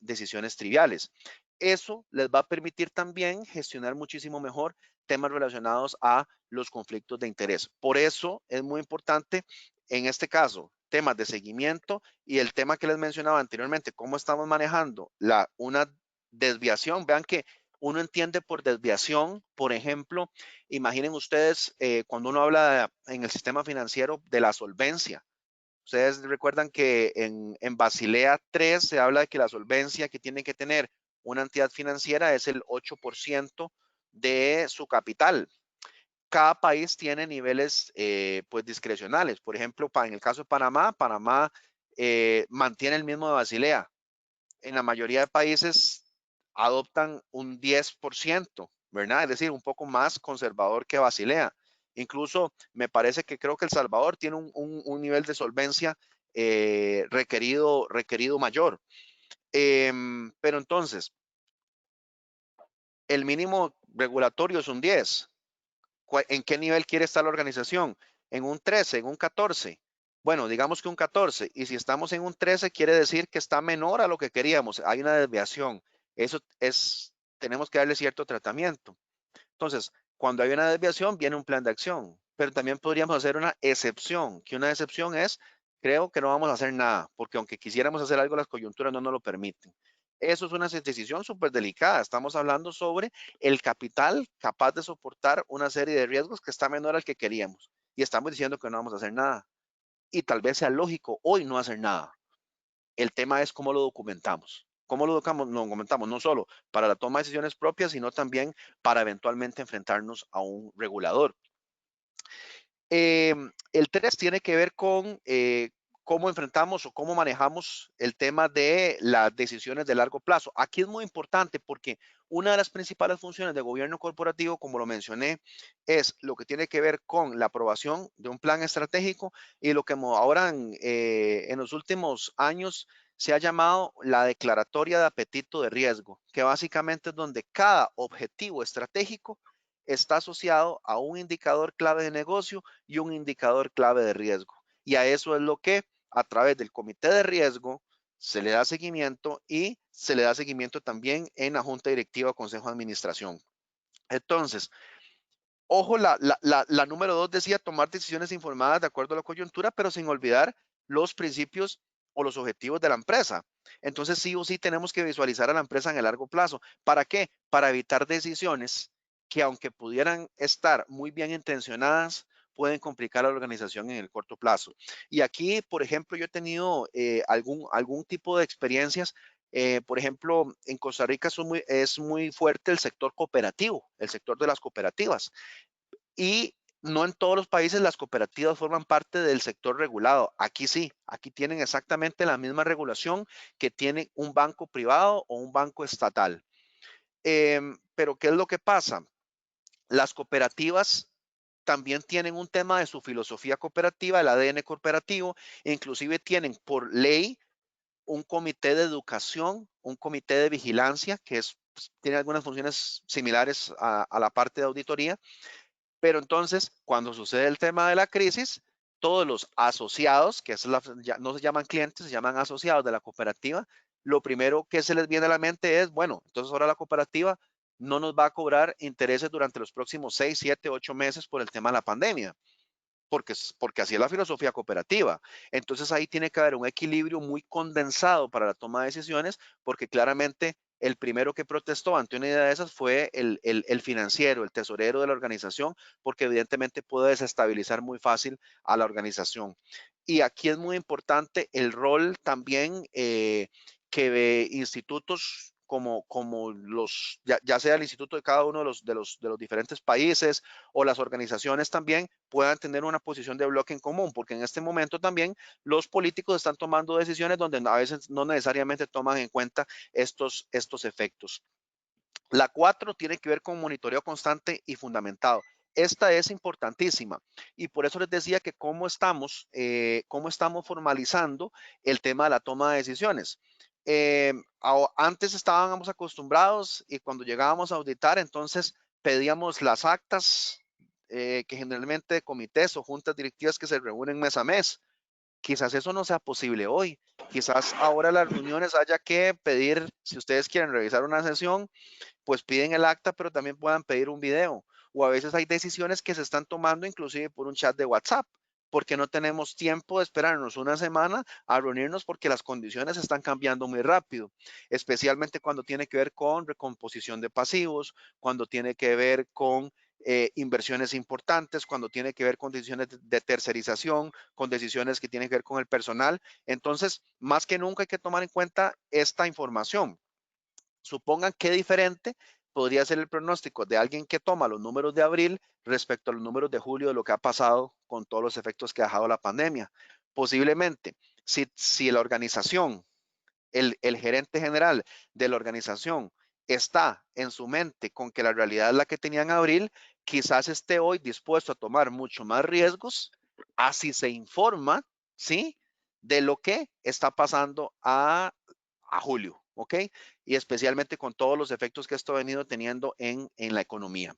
triviales. Eso les va a permitir también gestionar muchísimo mejor temas relacionados a los conflictos de interés. Por eso es muy importante en este caso temas de seguimiento y el tema que les mencionaba anteriormente, cómo estamos manejando una desviación. Vean que uno entiende por desviación, por ejemplo, imaginen ustedes cuando uno habla en el sistema financiero de la solvencia. Ustedes recuerdan que en Basilea 3 se habla de que la solvencia que tiene que tener una entidad financiera es el 8% de su capital. Cada país tiene niveles pues discrecionales. Por ejemplo, en el caso de Panamá, Panamá mantiene el mismo de Basilea. En la mayoría de países adoptan un 10%, ¿verdad? Es decir, un poco más conservador que Basilea. Incluso me parece que creo que El Salvador tiene un nivel de solvencia requerido mayor. Pero entonces, el mínimo regulatorio es un 10. ¿En qué nivel quiere estar la organización? ¿En un 13, en un 14? Bueno, digamos que un 14. Y si estamos en un 13, quiere decir que está menor a lo que queríamos. Hay una desviación. Eso es, tenemos que darle cierto tratamiento. Entonces, cuando hay una desviación, viene un plan de acción. Pero también podríamos hacer una excepción, que una excepción es, creo que no vamos a hacer nada, porque aunque quisiéramos hacer algo, las coyunturas no nos lo permiten. Eso es una decisión súper delicada. Estamos hablando sobre el capital capaz de soportar una serie de riesgos que está menor al que queríamos. Y estamos diciendo que no vamos a hacer nada. Y tal vez sea lógico hoy no hacer nada. El tema es cómo lo documentamos. ¿Cómo lo documentamos? No solo para la toma de decisiones propias, sino también para eventualmente enfrentarnos a un regulador. El 3 tiene que ver con cómo enfrentamos o cómo manejamos el tema de las decisiones de largo plazo. Aquí es muy importante porque una de las principales funciones de gobierno corporativo, como lo mencioné, es lo que tiene que ver con la aprobación de un plan estratégico y lo que ahora en los últimos años se ha llamado la declaratoria de apetito de riesgo, que básicamente es donde cada objetivo estratégico está asociado a un indicador clave de negocio y un indicador clave de riesgo. Y a eso es lo que a través del comité de riesgo se le da seguimiento y se le da seguimiento también en la junta directiva o consejo de administración. Entonces, ojo, la número 2 decía tomar decisiones informadas de acuerdo a la coyuntura, pero sin olvidar los principios o los objetivos de la empresa. Entonces, sí o sí tenemos que visualizar a la empresa en el largo plazo. ¿Para qué? Para evitar decisiones que aunque pudieran estar muy bien intencionadas, pueden complicar a la organización en el corto plazo. Y aquí, por ejemplo, yo he tenido algún tipo de experiencias. Por ejemplo, en Costa Rica es muy fuerte el sector cooperativo, el sector de las cooperativas. Y no en todos los países las cooperativas forman parte del sector regulado. Aquí sí, aquí tienen exactamente la misma regulación que tiene un banco privado o un banco estatal. Pero ¿qué es lo que pasa? Las cooperativas también tienen un tema de su filosofía cooperativa, el ADN cooperativo, e inclusive tienen por ley un comité de educación, un comité de vigilancia, que tiene algunas funciones similares a la parte de auditoría, pero entonces, cuando sucede el tema de la crisis, todos los asociados, que no se llaman clientes, se llaman asociados de la cooperativa, lo primero que se les viene a la mente es, bueno, entonces ahora la cooperativa no nos va a cobrar intereses durante los próximos 6, 7, 8 meses por el tema de la pandemia, porque así es la filosofía cooperativa. Entonces ahí tiene que haber un equilibrio muy condensado para la toma de decisiones, porque claramente el primero que protestó ante una idea de esas fue el financiero, el tesorero de la organización, porque evidentemente puede desestabilizar muy fácil a la organización. Y aquí es muy importante el rol también que institutos como los, ya sea el instituto de cada uno de los diferentes países o las organizaciones también puedan tener una posición de bloque en común, porque en este momento también los políticos están tomando decisiones donde a veces no necesariamente toman en cuenta estos efectos. La 4 tiene que ver con monitoreo constante y fundamentado. Esta es importantísima y por eso les decía que cómo estamos formalizando el tema de la toma de decisiones. Antes estábamos acostumbrados y cuando llegábamos a auditar, entonces pedíamos las actas, que generalmente comités o juntas directivas que se reúnen mes a mes. Quizás eso no sea posible hoy. Quizás ahora las reuniones haya que pedir, si ustedes quieren revisar una sesión, pues piden el acta, pero también puedan pedir un video. O a veces hay decisiones que se están tomando inclusive por un chat de WhatsApp, porque no tenemos tiempo de esperarnos una semana a reunirnos porque las condiciones están cambiando muy rápido, especialmente cuando tiene que ver con recomposición de pasivos, cuando tiene que ver con inversiones importantes, cuando tiene que ver con decisiones de tercerización, con decisiones que tienen que ver con el personal. Entonces, más que nunca hay que tomar en cuenta esta información. Supongan qué diferente podría ser el pronóstico de alguien que toma los números de abril respecto a los números de julio de lo que ha pasado con todos los efectos que ha dejado la pandemia. Posiblemente, si la organización, el gerente general de la organización está en su mente con que la realidad es la que tenía en abril, quizás esté hoy dispuesto a tomar mucho más riesgos, así se informa, ¿sí? De lo que está pasando a julio, ¿ok? Y especialmente con todos los efectos que esto ha venido teniendo en la economía.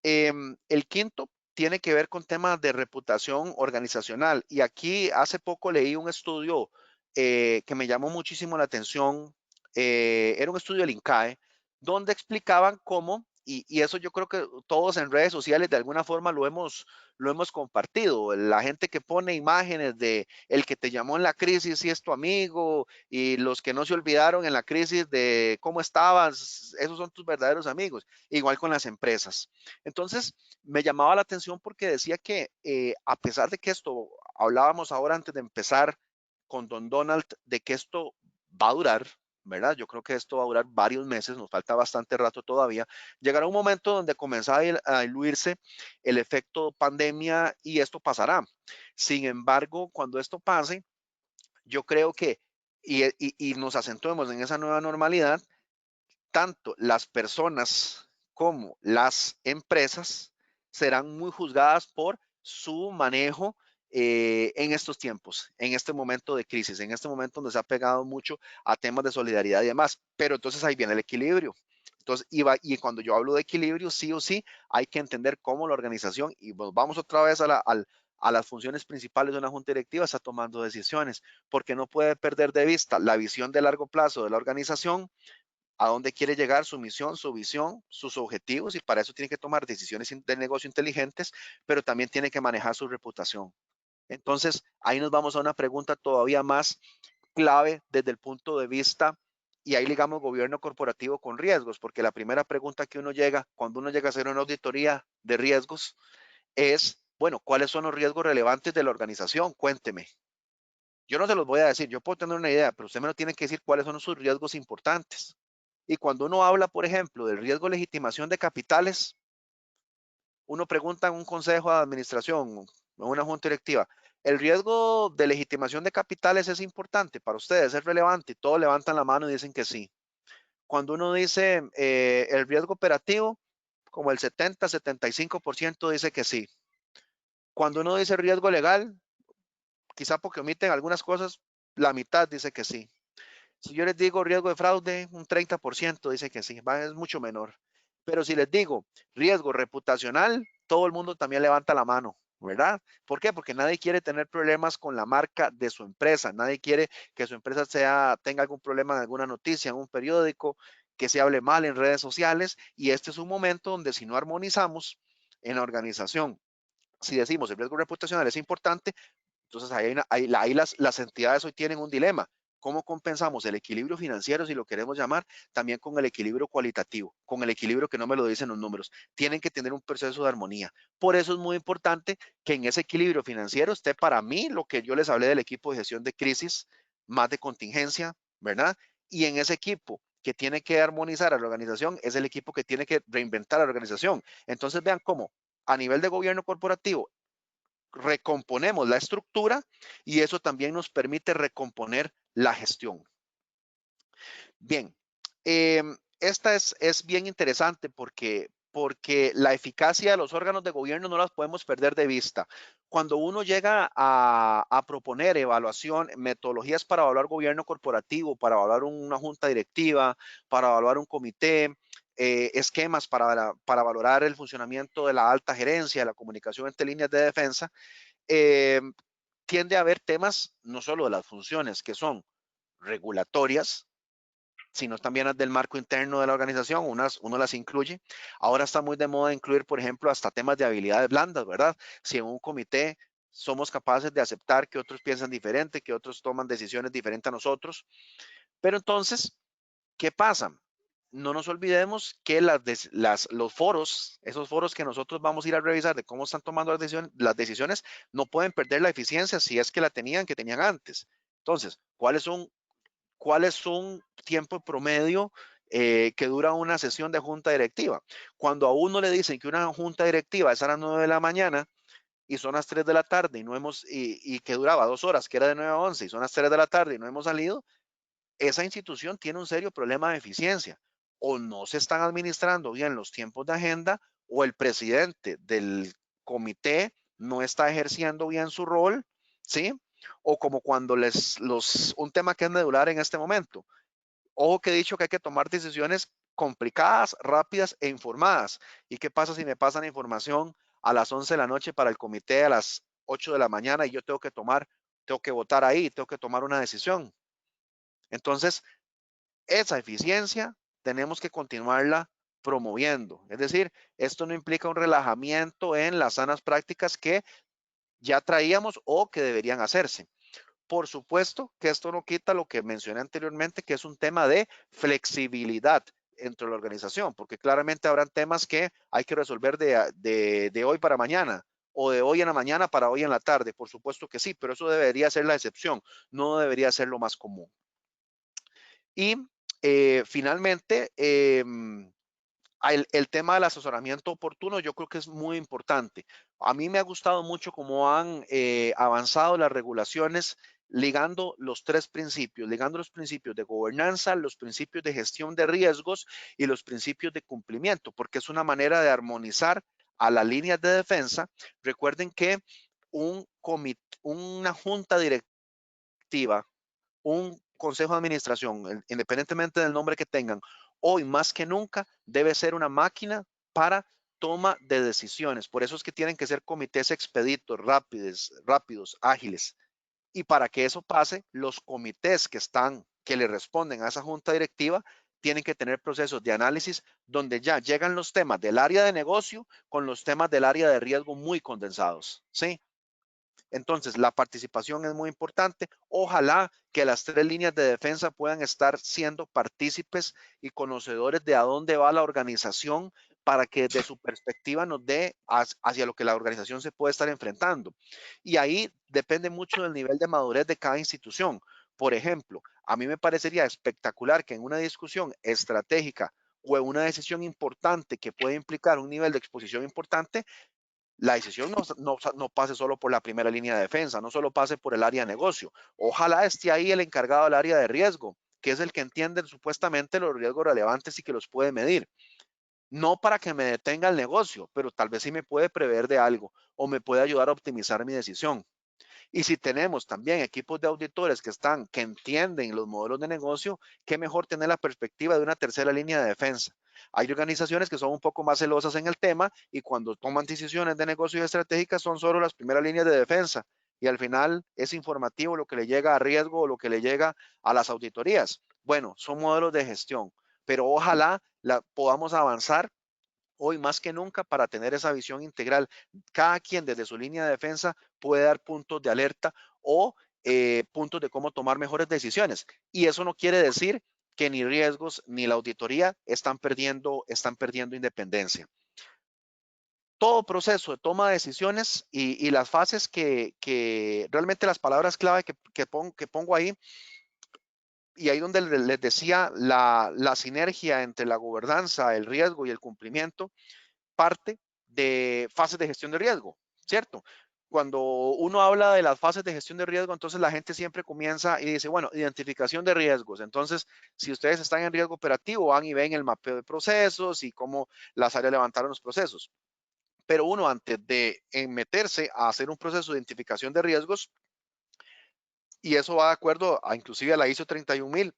El quinto tiene que ver con temas de reputación organizacional. Y aquí hace poco leí un estudio que me llamó muchísimo la atención. Era un estudio del INCAE, donde explicaban cómo, y eso yo creo que todos en redes sociales de alguna forma lo hemos compartido. La gente que pone imágenes de el que te llamó en la crisis y es tu amigo, y los que no se olvidaron en la crisis de cómo estabas, esos son tus verdaderos amigos. Igual con las empresas. Entonces, me llamaba la atención porque decía que a pesar de que esto, hablábamos ahora antes de empezar con Don Donald, de que esto va a durar, ¿verdad? Yo creo que esto va a durar varios meses, nos falta bastante rato todavía. Llegará un momento donde comenzará a diluirse el efecto pandemia y esto pasará. Sin embargo, cuando esto pase, yo creo que, y nos acentuemos en esa nueva normalidad, tanto las personas como las empresas serán muy juzgadas por su manejo en estos tiempos, en este momento de crisis, en este momento donde se ha pegado mucho a temas de solidaridad y demás. Pero entonces ahí viene el equilibrio. Entonces, y cuando yo hablo de equilibrio, sí o sí, hay que entender cómo la organización, y vamos otra vez a las funciones principales de una junta directiva, está tomando decisiones, porque no puede perder de vista la visión de largo plazo de la organización, a dónde quiere llegar, su misión, su visión, sus objetivos, y para eso tiene que tomar decisiones de negocio inteligentes, pero también tiene que manejar su reputación. Entonces, ahí nos vamos a una pregunta todavía más clave desde el punto de vista, y ahí ligamos gobierno corporativo con riesgos, porque la primera pregunta que uno llega, cuando uno llega a hacer una auditoría de riesgos, es, bueno, ¿cuáles son los riesgos relevantes de la organización? Cuénteme. Yo no se los voy a decir, yo puedo tener una idea, pero usted me lo tiene que decir cuáles son sus riesgos importantes. Y cuando uno habla, por ejemplo, del riesgo de legitimación de capitales, uno pregunta en un consejo de administración, en una junta directiva, ¿el riesgo de legitimación de capitales es importante para ustedes, es relevante? Y todos levantan la mano y dicen que sí. Cuando uno dice el riesgo operativo, como el 70-75% dice que sí. Cuando uno dice riesgo legal, quizá porque omiten algunas cosas, la mitad dice que sí. Si yo les digo riesgo de fraude, un 30% dice que sí, es mucho menor. Pero si les digo riesgo reputacional, todo el mundo también levanta la mano. ¿verdad? ¿Por qué? Porque nadie quiere tener problemas con la marca de su empresa, nadie quiere que su empresa tenga algún problema en alguna noticia, en un periódico, que se hable mal en redes sociales, y este es un momento donde si no armonizamos en la organización, si decimos el riesgo reputacional es importante, entonces ahí las entidades hoy tienen un dilema. ¿Cómo compensamos el equilibrio financiero, si lo queremos llamar, también con el equilibrio cualitativo, con el equilibrio que no me lo dicen los números? Tienen que tener un proceso de armonía. Por eso es muy importante que en ese equilibrio financiero esté para mí lo que yo les hablé del equipo de gestión de crisis, más de contingencia, ¿verdad? Y en ese equipo que tiene que armonizar a la organización es el equipo que tiene que reinventar a la organización. Entonces vean cómo a nivel de gobierno corporativo recomponemos la estructura y eso también nos permite recomponer la gestión. Bien, esta es bien interesante porque la eficacia de los órganos de gobierno no las podemos perder de vista. Cuando uno llega a proponer evaluación, metodologías para evaluar gobierno corporativo, para evaluar una junta directiva, para evaluar un comité, esquemas para valorar el funcionamiento de la alta gerencia, la comunicación entre líneas de defensa, eh, tiende a haber temas no solo de las funciones que son regulatorias, sino también las del marco interno de la organización, uno las incluye. Ahora está muy de moda incluir, por ejemplo, hasta temas de habilidades blandas, ¿verdad? Si en un comité somos capaces de aceptar que otros piensan diferente, que otros toman decisiones diferentes a nosotros. Pero entonces, ¿qué pasa? No nos olvidemos que los foros, esos foros que nosotros vamos a ir a revisar de cómo están tomando las decisiones, no pueden perder la eficiencia si es que la tenían, que tenían antes. Entonces, ¿cuál es un tiempo promedio que dura una sesión de junta directiva? Cuando a uno le dicen que una junta directiva es a las 9 de la mañana y son las 3 de la tarde y que duraba 2 horas, que era de 9 a 11 y son las 3 de la tarde y no hemos salido, esa institución tiene un serio problema de eficiencia. O no se están administrando bien los tiempos de agenda o el presidente del comité no está ejerciendo bien su rol, ¿sí? O como cuando un tema que es medular en este momento. Ojo que he dicho que hay que tomar decisiones complicadas, rápidas e informadas. ¿Y qué pasa si me pasan información a las 11 de la noche para el comité a las 8 de la mañana y yo tengo que votar ahí, tengo que tomar una decisión? Entonces, esa eficiencia tenemos que continuarla promoviendo. Es decir, esto no implica un relajamiento en las sanas prácticas que ya traíamos o que deberían hacerse. Por supuesto que esto no quita lo que mencioné anteriormente, que es un tema de flexibilidad entre la organización, porque claramente habrán temas que hay que resolver de hoy para mañana o de hoy en la mañana para hoy en la tarde. Por supuesto que sí, pero eso debería ser la excepción, no debería ser lo más común. Y finalmente, el tema del asesoramiento oportuno yo creo que es muy importante. A mí me ha gustado mucho cómo han avanzado las regulaciones ligando los tres principios, ligando los principios de gobernanza, los principios de gestión de riesgos y los principios de cumplimiento, porque es una manera de armonizar a las líneas de defensa. Recuerden que una junta directiva, un consejo de administración, independientemente del nombre que tengan, hoy más que nunca debe ser una máquina para toma de decisiones. Por eso es que tienen que ser comités expeditos, rápidos, ágiles. Y para que eso pase, los comités que le responden a esa junta directiva tienen que tener procesos de análisis donde ya llegan los temas del área de negocio con los temas del área de riesgo muy condensados, ¿sí? Entonces, la participación es muy importante. Ojalá que las tres líneas de defensa puedan estar siendo partícipes y conocedores de a dónde va la organización para que desde su perspectiva nos dé hacia lo que la organización se puede estar enfrentando. Y ahí depende mucho del nivel de madurez de cada institución. Por ejemplo, a mí me parecería espectacular que en una discusión estratégica o en una decisión importante que puede implicar un nivel de exposición importante, la decisión no pase solo por la primera línea de defensa, no solo pase por el área de negocio. Ojalá esté ahí el encargado del área de riesgo, que es el que entiende supuestamente los riesgos relevantes y que los puede medir. No para que me detenga el negocio, pero tal vez sí me puede prever de algo o me puede ayudar a optimizar mi decisión. Y si tenemos también equipos de auditores que entienden los modelos de negocio, qué mejor tener la perspectiva de una tercera línea de defensa. Hay organizaciones que son un poco más celosas en el tema y cuando toman decisiones de negocio y estratégicas son solo las primeras líneas de defensa y al final es informativo lo que le llega a riesgo o lo que le llega a las auditorías. Bueno, son modelos de gestión, pero ojalá podamos avanzar hoy más que nunca para tener esa visión integral. Cada quien desde su línea de defensa puede dar puntos de alerta o puntos de cómo tomar mejores decisiones. Y eso no quiere decir que ni riesgos ni la auditoría están perdiendo independencia. Todo proceso de toma de decisiones y las fases que realmente las palabras clave que pongo ahí, y ahí donde les decía la sinergia entre la gobernanza, el riesgo y el cumplimiento, parte de fases de gestión de riesgo, ¿cierto? Cuando uno habla de las fases de gestión de riesgo, entonces la gente siempre comienza y dice, bueno, identificación de riesgos. Entonces, si ustedes están en riesgo operativo, van y ven el mapeo de procesos y cómo las áreas levantaron los procesos. Pero uno, antes de meterse a hacer un proceso de identificación de riesgos, y eso va de acuerdo a inclusive a la ISO 31000,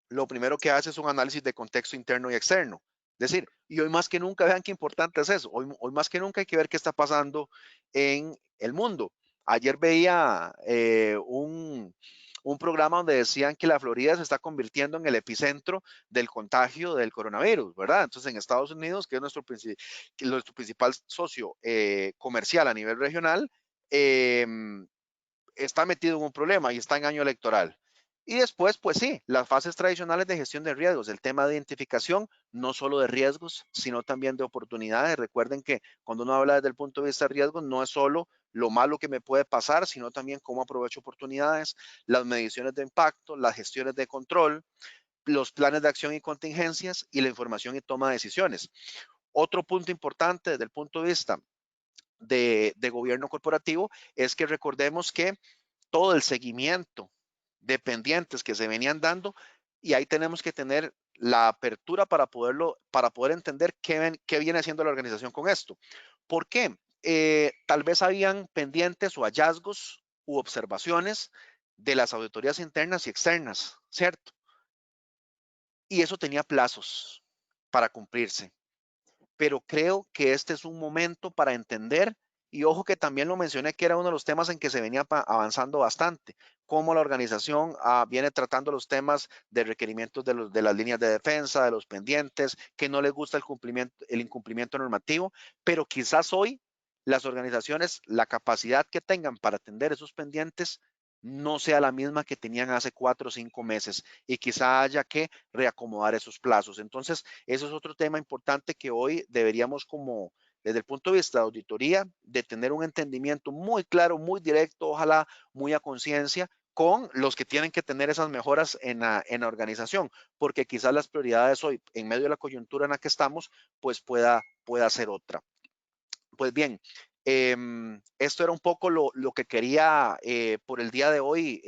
lo primero que hace es un análisis de contexto interno y externo. Es decir, y hoy más que nunca, vean qué importante es eso, hoy más que nunca hay que ver qué está pasando en el mundo. Ayer veía un programa donde decían que la Florida se está convirtiendo en el epicentro del contagio del coronavirus, ¿verdad? Entonces en Estados Unidos, que es nuestro principal socio comercial a nivel regional, eh, está metido en un problema y está en año electoral. Y después, pues sí, las fases tradicionales de gestión de riesgos, el tema de identificación, no solo de riesgos, sino también de oportunidades. Recuerden que cuando uno habla desde el punto de vista de riesgos, no es solo lo malo que me puede pasar, sino también cómo aprovecho oportunidades, las mediciones de impacto, las gestiones de control, los planes de acción y contingencias y la información y toma de decisiones. Otro punto importante desde el punto de vista de gobierno corporativo es que recordemos que todo el seguimiento de pendientes que se venían dando y ahí tenemos que tener la apertura para poder entender qué viene haciendo la organización con esto. ¿Por qué? Tal vez habían pendientes o hallazgos u observaciones de las auditorías internas y externas, ¿cierto? Y eso tenía plazos para cumplirse. Pero creo que este es un momento para entender, y ojo que también lo mencioné que era uno de los temas en que se venía avanzando bastante, cómo la organización viene tratando los temas de requerimientos de las líneas de defensa, de los pendientes, que no les gusta el incumplimiento normativo, pero quizás hoy las organizaciones, la capacidad que tengan para atender esos pendientes no sea la misma que tenían hace 4 o 5 meses y quizá haya que reacomodar esos plazos. Entonces, eso es otro tema importante que hoy deberíamos como desde el punto de vista de auditoría, de tener un entendimiento muy claro, muy directo, ojalá muy a conciencia con los que tienen que tener esas mejoras en la organización, porque quizás las prioridades hoy, en medio de la coyuntura en la que estamos, pues pueda ser otra. Pues bien, esto era un poco lo que quería por el día de hoy,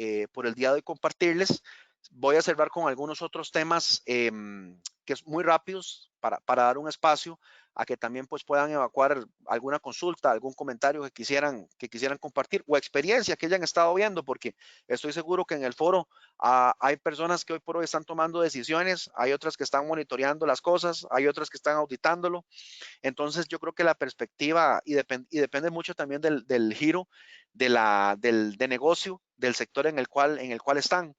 compartirles. Voy a cerrar con algunos otros temas que es muy rápidos para dar un espacio a que también pues puedan evacuar alguna consulta, algún comentario que quisieran compartir o experiencia que hayan estado viendo, porque estoy seguro que en el foro hay personas que hoy por hoy están tomando decisiones, hay otras que están monitoreando las cosas, hay otras que están auditándolo. Entonces yo creo que la perspectiva y depende mucho también del giro de negocio del sector en el cual están.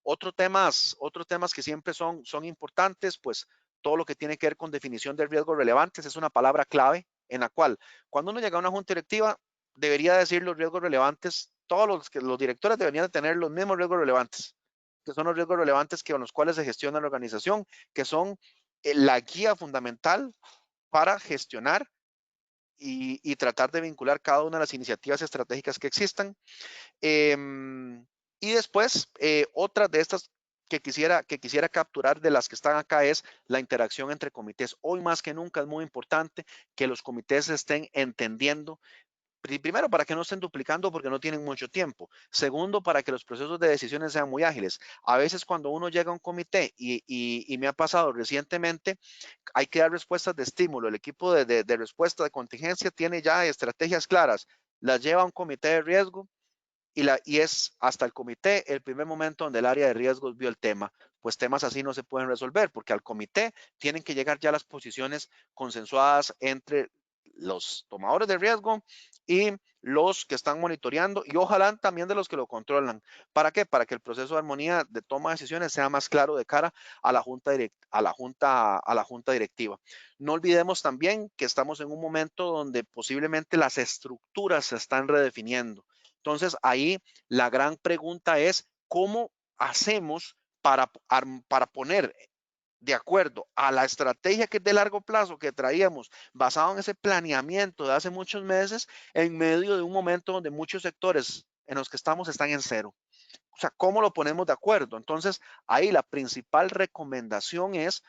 Otros temas que siempre son importantes, pues todo lo que tiene que ver con definición de riesgos relevantes es una palabra clave en la cual cuando uno llega a una junta directiva debería decir los riesgos relevantes, los directores deberían de tener los mismos riesgos relevantes, que son los riesgos relevantes con los cuales se gestiona la organización, que son la guía fundamental para gestionar y tratar de vincular cada una de las iniciativas estratégicas que existan. Y después, otra de estas que quisiera capturar de las que están acá es la interacción entre comités. Hoy más que nunca es muy importante que los comités estén entendiendo. Primero, para que no estén duplicando porque no tienen mucho tiempo. Segundo, para que los procesos de decisiones sean muy ágiles. A veces cuando uno llega a un comité y me ha pasado recientemente, hay que dar respuestas de estímulo. El equipo de respuesta de contingencia tiene ya estrategias claras. Las lleva a un comité de riesgo y es hasta el comité el primer momento donde el área de riesgos vio el tema. Pues temas así no se pueden resolver porque al comité tienen que llegar ya las posiciones consensuadas entre los tomadores de riesgo y los que están monitoreando y ojalá también de los que lo controlan. ¿Para qué? Para que el proceso de armonía de toma de decisiones sea más claro de cara a la junta directiva. No olvidemos también que estamos en un momento donde posiblemente las estructuras se están redefiniendo. Entonces, ahí la gran pregunta es, ¿cómo hacemos para poner de acuerdo a la estrategia que es de largo plazo que traíamos basado en ese planeamiento de hace muchos meses en medio de un momento donde muchos sectores en los que estamos están en cero? O sea, ¿cómo lo ponemos de acuerdo? Entonces, ahí la principal recomendación es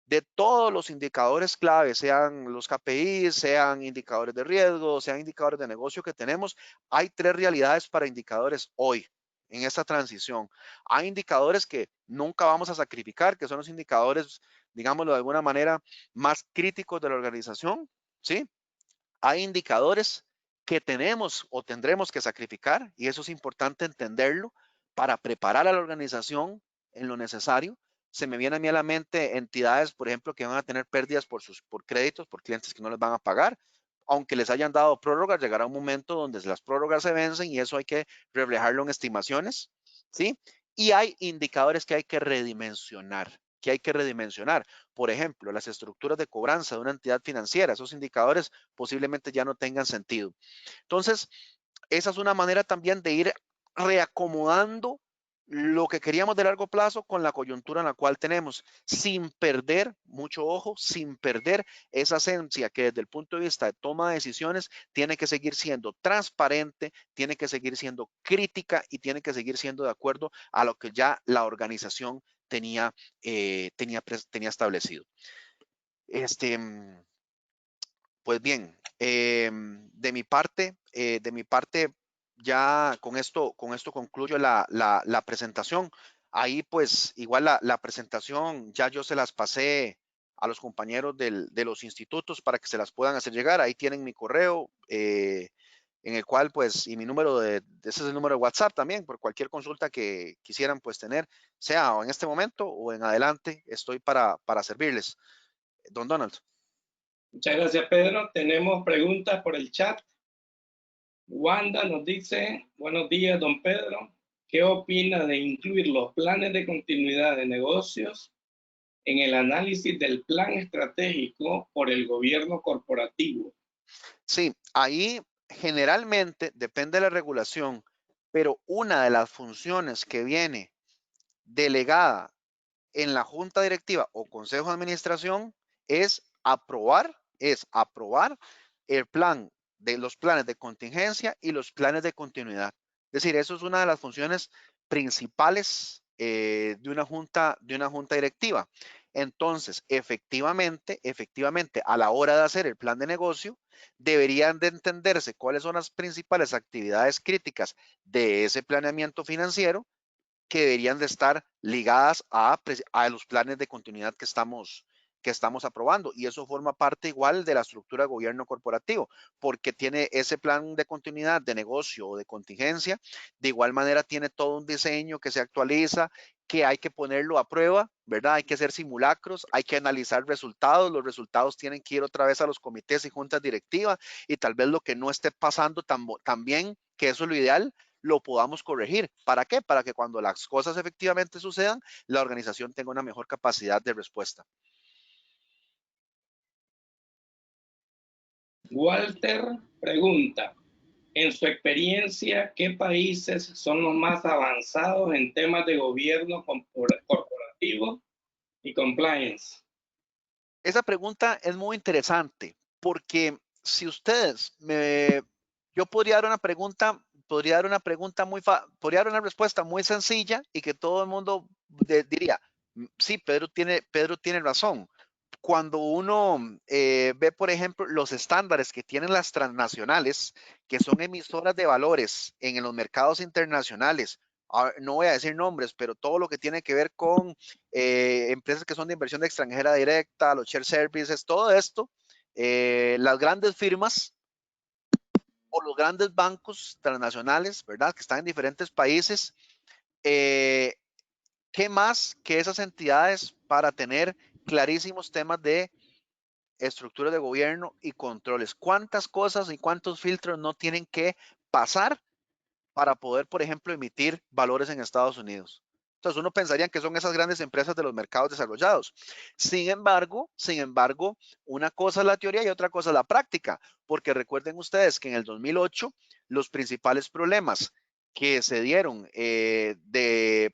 de todos los indicadores clave, sean los KPIs, sean indicadores de riesgo, sean indicadores de negocio que tenemos, hay tres realidades para indicadores hoy en esta transición. Hay indicadores que nunca vamos a sacrificar, que son los indicadores, digámoslo de alguna manera, más críticos de la organización, ¿sí? Hay indicadores que tenemos o tendremos que sacrificar y eso es importante entenderlo para preparar a la organización en lo necesario. Se me viene a mí a la mente entidades, por ejemplo, que van a tener pérdidas por créditos, por clientes que no les van a pagar. Aunque les hayan dado prórrogas, llegará un momento donde las prórrogas se vencen y eso hay que reflejarlo en estimaciones, ¿sí? Y hay indicadores que hay que redimensionar, Por ejemplo, las estructuras de cobranza de una entidad financiera, esos indicadores posiblemente ya no tengan sentido. Entonces, esa es una manera también de ir reacomodando lo que queríamos de largo plazo con la coyuntura en la cual tenemos, sin perder, mucho ojo, sin perder esa esencia que desde el punto de vista de toma de decisiones tiene que seguir siendo transparente, tiene que seguir siendo crítica y tiene que seguir siendo de acuerdo a lo que ya la organización tenía establecido. Pues bien, de mi parte, ya con esto concluyo la presentación. Ahí pues igual la presentación ya yo se las pasé a los compañeros de los institutos para que se las puedan hacer llegar. Ahí tienen mi correo, en el cual pues, y mi número ese es el número de WhatsApp también, por cualquier consulta que quisieran pues tener, sea en este momento o en adelante, estoy para servirles. Don Donald. Muchas gracias, Pedro. Tenemos preguntas por el chat. Wanda nos dice, buenos días, don Pedro. ¿Qué opina de incluir los planes de continuidad de negocios en el análisis del plan estratégico por el gobierno corporativo? Sí, ahí generalmente depende de la regulación, pero una de las funciones que viene delegada en la junta directiva o consejo de administración es aprobar el plan de los planes de contingencia y los planes de continuidad. Es decir, eso es una de las funciones principales de una junta directiva. Entonces, efectivamente, a la hora de hacer el plan de negocio, deberían de entenderse cuáles son las principales actividades críticas de ese planeamiento financiero que deberían de estar ligadas a los planes de continuidad que estamos aprobando. Y eso forma parte igual de la estructura de gobierno corporativo, porque tiene ese plan de continuidad de negocio o de contingencia. De igual manera tiene todo un diseño que se actualiza, que hay que ponerlo a prueba, ¿verdad? Hay que hacer simulacros, hay que analizar resultados, los resultados tienen que ir otra vez a los comités y juntas directivas y tal vez lo que no esté pasando tan bien, que eso es lo ideal, lo podamos corregir. ¿Para qué? Para que cuando las cosas efectivamente sucedan, la organización tenga una mejor capacidad de respuesta. Walter pregunta, en su experiencia, ¿qué países son los más avanzados en temas de gobierno corporativo y compliance? Esa pregunta es muy interesante porque si yo podría dar una pregunta, podría dar una respuesta muy sencilla y que todo el mundo diría, sí, Pedro tiene razón. Cuando uno ve, por ejemplo, los estándares que tienen las transnacionales, que son emisoras de valores en los mercados internacionales, no voy a decir nombres, pero todo lo que tiene que ver con empresas que son de inversión extranjera directa, los share services, todo esto, las grandes firmas o los grandes bancos transnacionales, ¿verdad? Que están en diferentes países. ¿Qué más que esas entidades para tener clarísimos temas de estructura de gobierno y controles? ¿Cuántas cosas y cuántos filtros no tienen que pasar para poder, por ejemplo, emitir valores en Estados Unidos? Entonces uno pensaría que son esas grandes empresas de los mercados desarrollados. Sin embargo, una cosa es la teoría y otra cosa es la práctica, porque recuerden ustedes que en el 2008 los principales problemas que se dieron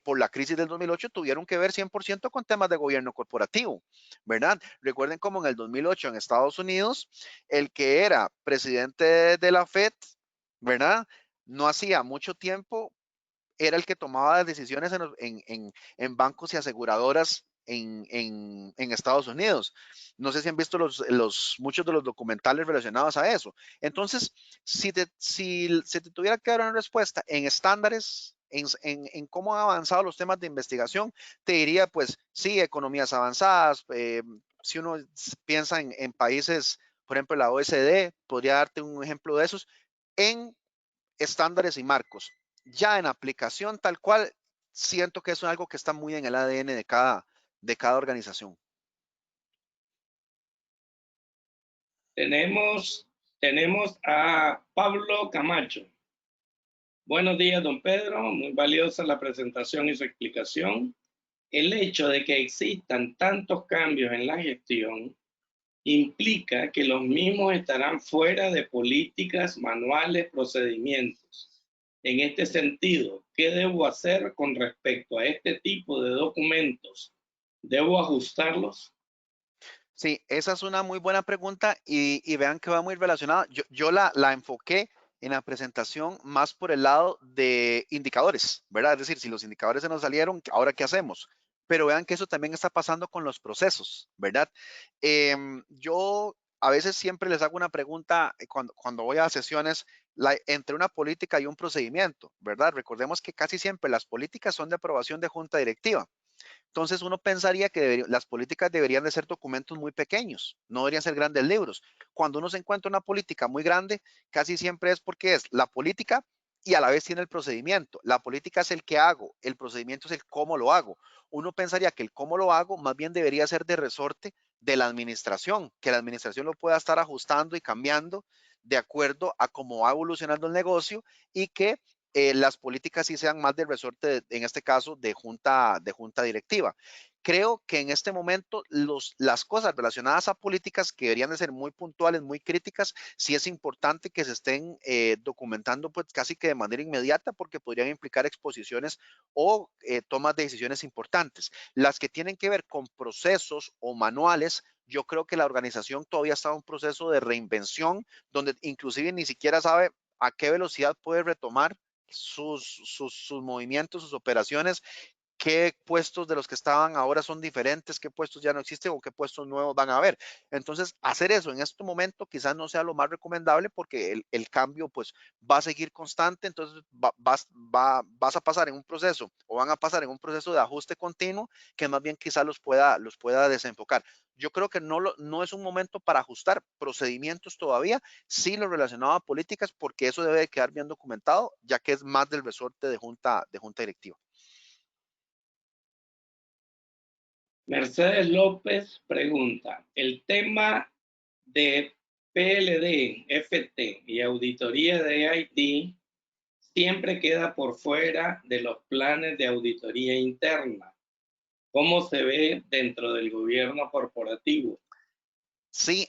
por la crisis del 2008 tuvieron que ver 100% con temas de gobierno corporativo, ¿verdad? Recuerden cómo en el 2008 en Estados Unidos, el que era presidente de la Fed, ¿verdad? No hacía mucho tiempo era el que tomaba las decisiones en bancos y aseguradoras en Estados Unidos. No sé si han visto muchos de los documentales relacionados a eso. Entonces, si te tuviera que dar una respuesta en estándares, en cómo han avanzado los temas de investigación, te diría, pues sí, economías avanzadas. Si uno piensa en países, por ejemplo, la OECD, podría darte un ejemplo de esos, en estándares y marcos. Ya en aplicación tal cual, siento que es algo que está muy en el ADN de cada organización. Tenemos a Pablo Camacho. Buenos días, don Pedro. Muy valiosa la presentación y su explicación. El hecho de que existan tantos cambios en la gestión implica que los mismos estarán fuera de políticas, manuales, procedimientos. En este sentido, ¿qué debo hacer con respecto a este tipo de documentos? ¿Debo ajustarlos? Sí, esa es una muy buena pregunta y vean que va muy relacionada. Yo la enfoqué en la presentación más por el lado de indicadores, ¿verdad? Es decir, si los indicadores se nos salieron, ¿ahora qué hacemos? Pero vean que eso también está pasando con los procesos, ¿verdad? Yo a veces siempre les hago una pregunta cuando voy a sesiones entre una política y un procedimiento, ¿verdad? Recordemos que casi siempre las políticas son de aprobación de junta directiva. Entonces uno pensaría que las políticas deberían de ser documentos muy pequeños, no deberían ser grandes libros. Cuando uno se encuentra una política muy grande, casi siempre es porque es la política y a la vez tiene el procedimiento. La política es el que hago, el procedimiento es el cómo lo hago. Uno pensaría que el cómo lo hago más bien debería ser de resorte de la administración, que la administración lo pueda estar ajustando y cambiando de acuerdo a cómo va evolucionando el negocio y que las políticas sí sean más del resorte, en este caso, de junta directiva. Creo que en este momento las cosas relacionadas a políticas que deberían de ser muy puntuales, muy críticas, sí es importante que se estén documentando pues casi que de manera inmediata porque podrían implicar exposiciones o tomas de decisiones importantes. Las que tienen que ver con procesos o manuales, yo creo que la organización todavía está en un proceso de reinvención donde inclusive ni siquiera sabe a qué velocidad puede retomar sus movimientos, sus operaciones, qué puestos de los que estaban ahora son diferentes, qué puestos ya no existen o qué puestos nuevos van a haber. Entonces, hacer eso en este momento quizás no sea lo más recomendable porque el cambio pues va a seguir constante, entonces vas a pasar en un proceso o van a pasar en un proceso de ajuste continuo que más bien quizás los pueda desenfocar. Yo creo que no es un momento para ajustar procedimientos todavía, sí lo relacionado a políticas porque eso debe de quedar bien documentado ya que es más del resorte de junta directiva. Mercedes López pregunta, el tema de PLD, FT y auditoría de IT siempre queda por fuera de los planes de auditoría interna. ¿Cómo se ve dentro del gobierno corporativo? Sí,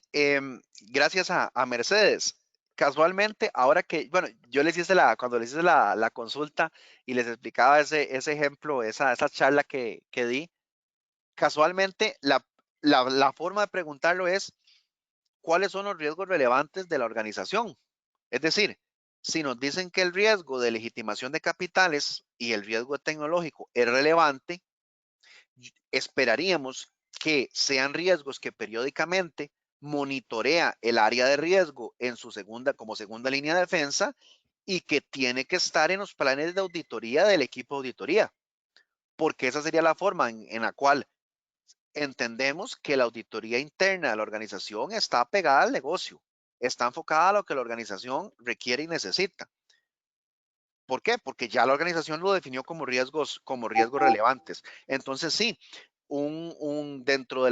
gracias a Mercedes. Casualmente, ahora que, bueno, yo les hice cuando les hice la consulta y les explicaba ese ejemplo, esa charla que di, casualmente la forma de preguntarlo es, ¿cuáles son los riesgos relevantes de la organización? Es decir, si nos dicen que el riesgo de legitimación de capitales y el riesgo tecnológico es relevante, esperaríamos que sean riesgos que periódicamente monitorea el área de riesgo en como segunda línea de defensa y que tiene que estar en los planes de auditoría del equipo de auditoría, porque esa sería la forma en la cual entendemos que la auditoría interna de la organización está pegada al negocio. está enfocada a lo que la organización requiere y necesita. ¿Por qué? Porque ya la organización lo definió como riesgos relevantes. Entonces, sí, dentro de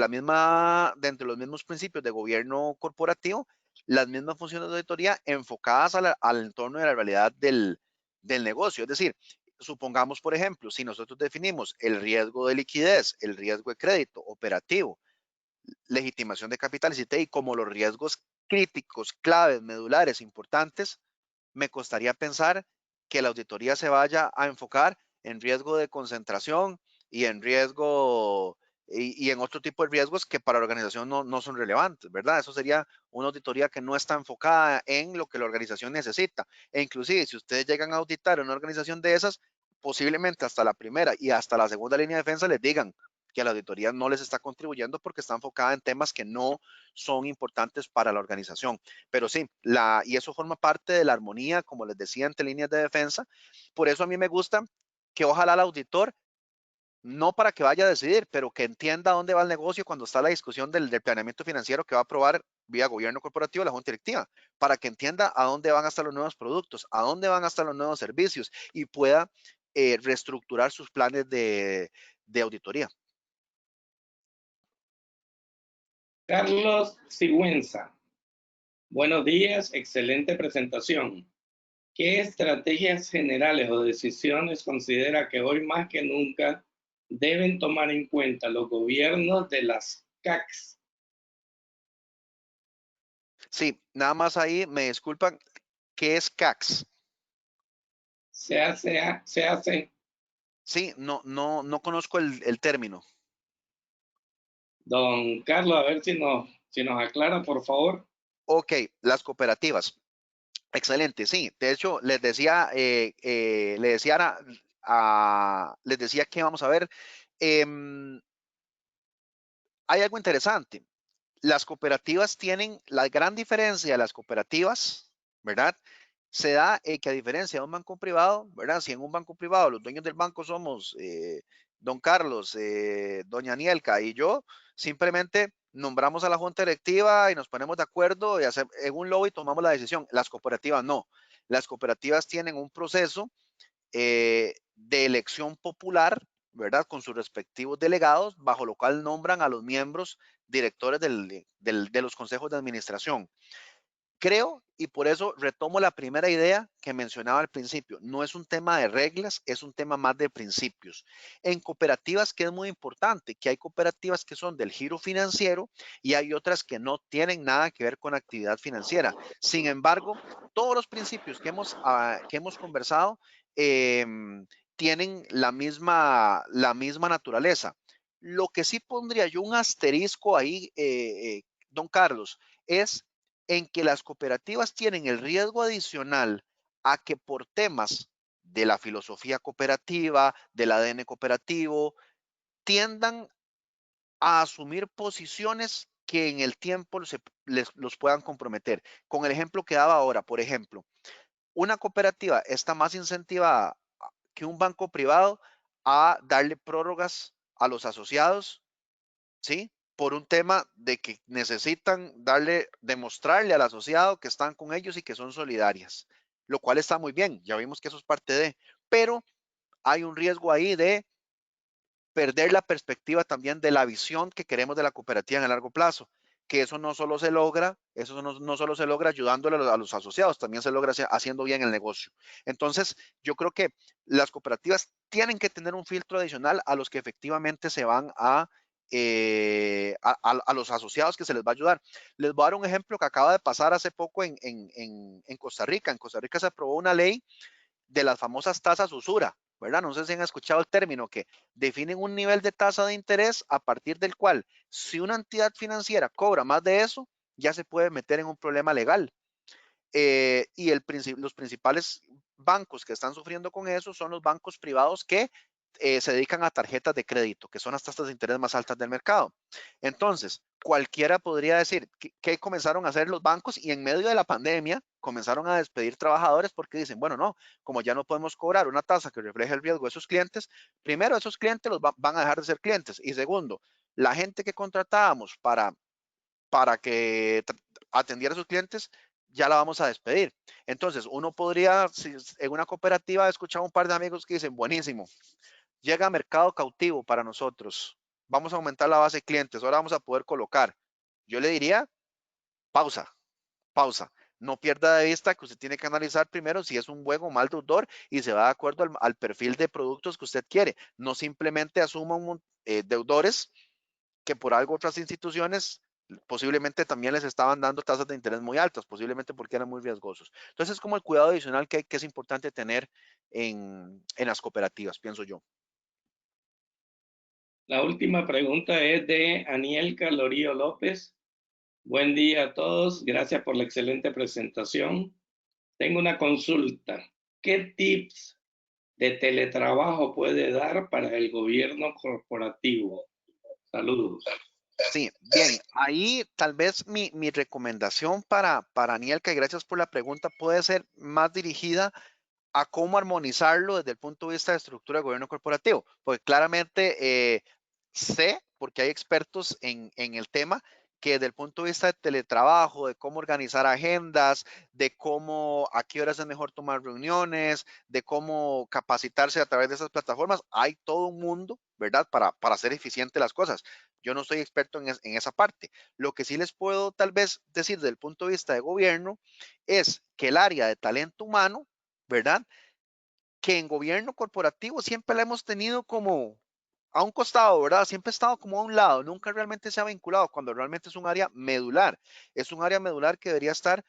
dentro de los mismos principios de gobierno corporativo, las mismas funciones de auditoría enfocadas al entorno de la realidad del negocio. Es decir, supongamos, por ejemplo, si nosotros definimos el riesgo de liquidez, el riesgo de crédito operativo, legitimación de capital y como los riesgos críticos, claves, medulares, importantes, me costaría pensar que la auditoría se vaya a enfocar en riesgo de concentración y en riesgo y en otro tipo de riesgos que para la organización no son relevantes, ¿verdad? Eso sería una auditoría que no está enfocada en lo que la organización necesita. E inclusive, si ustedes llegan a auditar una organización de esas, posiblemente hasta la primera y hasta la segunda línea de defensa les digan que la auditoría no les está contribuyendo porque está enfocada en temas que no son importantes para la organización. Pero sí, y eso forma parte de la armonía, como les decía, entre líneas de defensa. Por eso a mí me gusta que ojalá el auditor, no para que vaya a decidir, pero que entienda dónde va el negocio cuando está la discusión del planeamiento financiero que va a aprobar vía gobierno corporativo la junta directiva, para que entienda a dónde van a estar los nuevos productos, a dónde van a estar los nuevos servicios y pueda reestructurar sus planes de auditoría. Carlos Sigüenza. Buenos días, excelente presentación. ¿Qué estrategias generales o decisiones considera que hoy más que nunca deben tomar en cuenta los gobiernos de las CACs? Sí, nada más ahí, me disculpan, ¿qué es CACs? Se hace. Sí, no conozco el término. Don Carlos, a ver si nos aclara, por favor. Ok, las cooperativas. Excelente, sí. De hecho, les decía que vamos a ver. Hay algo interesante. Las cooperativas tienen la gran diferencia de las cooperativas, ¿verdad? Se da que a diferencia de un banco privado, ¿verdad? Si en un banco privado los dueños del banco somos don Carlos, doña Anielka y yo, simplemente nombramos a la junta directiva y nos ponemos de acuerdo y en un lobby tomamos la decisión. Las cooperativas no. Las cooperativas tienen un proceso de elección popular, ¿verdad? Con sus respectivos delegados, bajo lo cual nombran a los miembros directores de los consejos de administración. Creo, y por eso retomo la primera idea que mencionaba al principio, no es un tema de reglas, es un tema más de principios. En cooperativas, que es muy importante, que hay cooperativas que son del giro financiero y hay otras que no tienen nada que ver con actividad financiera. Sin embargo, todos los principios que hemos conversado tienen la misma naturaleza. Lo que sí pondría yo un asterisco ahí, don Carlos, es en que las cooperativas tienen el riesgo adicional a que por temas de la filosofía cooperativa, del ADN cooperativo, tiendan a asumir posiciones que en el tiempo los puedan comprometer. Con el ejemplo que daba ahora, por ejemplo, una cooperativa está más incentivada que un banco privado a darle prórrogas a los asociados, ¿sí? Por un tema de que necesitan demostrarle al asociado que están con ellos y que son solidarias, lo cual está muy bien, ya vimos que eso es parte de, pero hay un riesgo ahí de perder la perspectiva también de la visión que queremos de la cooperativa en el largo plazo, que eso no solo se logra, ayudándole a los asociados, también se logra haciendo bien el negocio. Entonces, yo creo que las cooperativas tienen que tener un filtro adicional a los que efectivamente se van a los asociados que se les va a ayudar. Les voy a dar un ejemplo que acaba de pasar hace poco en Costa Rica. En Costa Rica se aprobó una ley de las famosas tasas usura, ¿verdad? No sé si han escuchado el término, que definen un nivel de tasa de interés a partir del cual, si una entidad financiera cobra más de eso, ya se puede meter en un problema legal. Y los principales bancos que están sufriendo con eso son los bancos privados que se dedican a tarjetas de crédito, que son las tasas de interés más altas del mercado. Entonces, cualquiera podría decir que comenzaron a hacer los bancos y en medio de la pandemia comenzaron a despedir trabajadores porque dicen, bueno, no, como ya no podemos cobrar una tasa que refleje el riesgo de esos clientes, primero esos clientes van a dejar de ser clientes y segundo, la gente que contratábamos para que atendiera a sus clientes, ya la vamos a despedir. Entonces, uno podría, si en una cooperativa, he escuchado un par de amigos que dicen, buenísimo, llega a mercado cautivo para nosotros, vamos a aumentar la base de clientes, ahora vamos a poder colocar. Yo le diría, pausa, pausa. No pierda de vista que usted tiene que analizar primero si es un buen o mal deudor y se va de acuerdo al perfil de productos que usted quiere. No simplemente asuma deudores que por algo otras instituciones posiblemente también les estaban dando tasas de interés muy altas, posiblemente porque eran muy riesgosos. Entonces es como el cuidado adicional que es importante tener en las cooperativas, pienso yo. La última pregunta es de Aniel Calorío López. Buen día a todos, gracias por la excelente presentación. Tengo una consulta. ¿Qué tips de teletrabajo puede dar para el gobierno corporativo? Saludos. Sí, bien, ahí tal vez mi recomendación para Anielka, y gracias por la pregunta, puede ser más dirigida a cómo armonizarlo desde el punto de vista de estructura de gobierno corporativo, porque claramente sé, porque hay expertos en el tema, que desde el punto de vista de teletrabajo, de cómo organizar agendas, de cómo a qué horas es mejor tomar reuniones, de cómo capacitarse a través de esas plataformas, hay todo un mundo, ¿verdad? Para hacer eficiente las cosas. Yo no soy experto en esa parte. Lo que sí les puedo tal vez decir desde el punto de vista de gobierno es que el área de talento humano, ¿verdad? Que en gobierno corporativo siempre la hemos tenido como a un costado, ¿verdad? Siempre ha estado como a un lado, nunca realmente se ha vinculado, cuando realmente es un área medular. Es un área medular que debería estar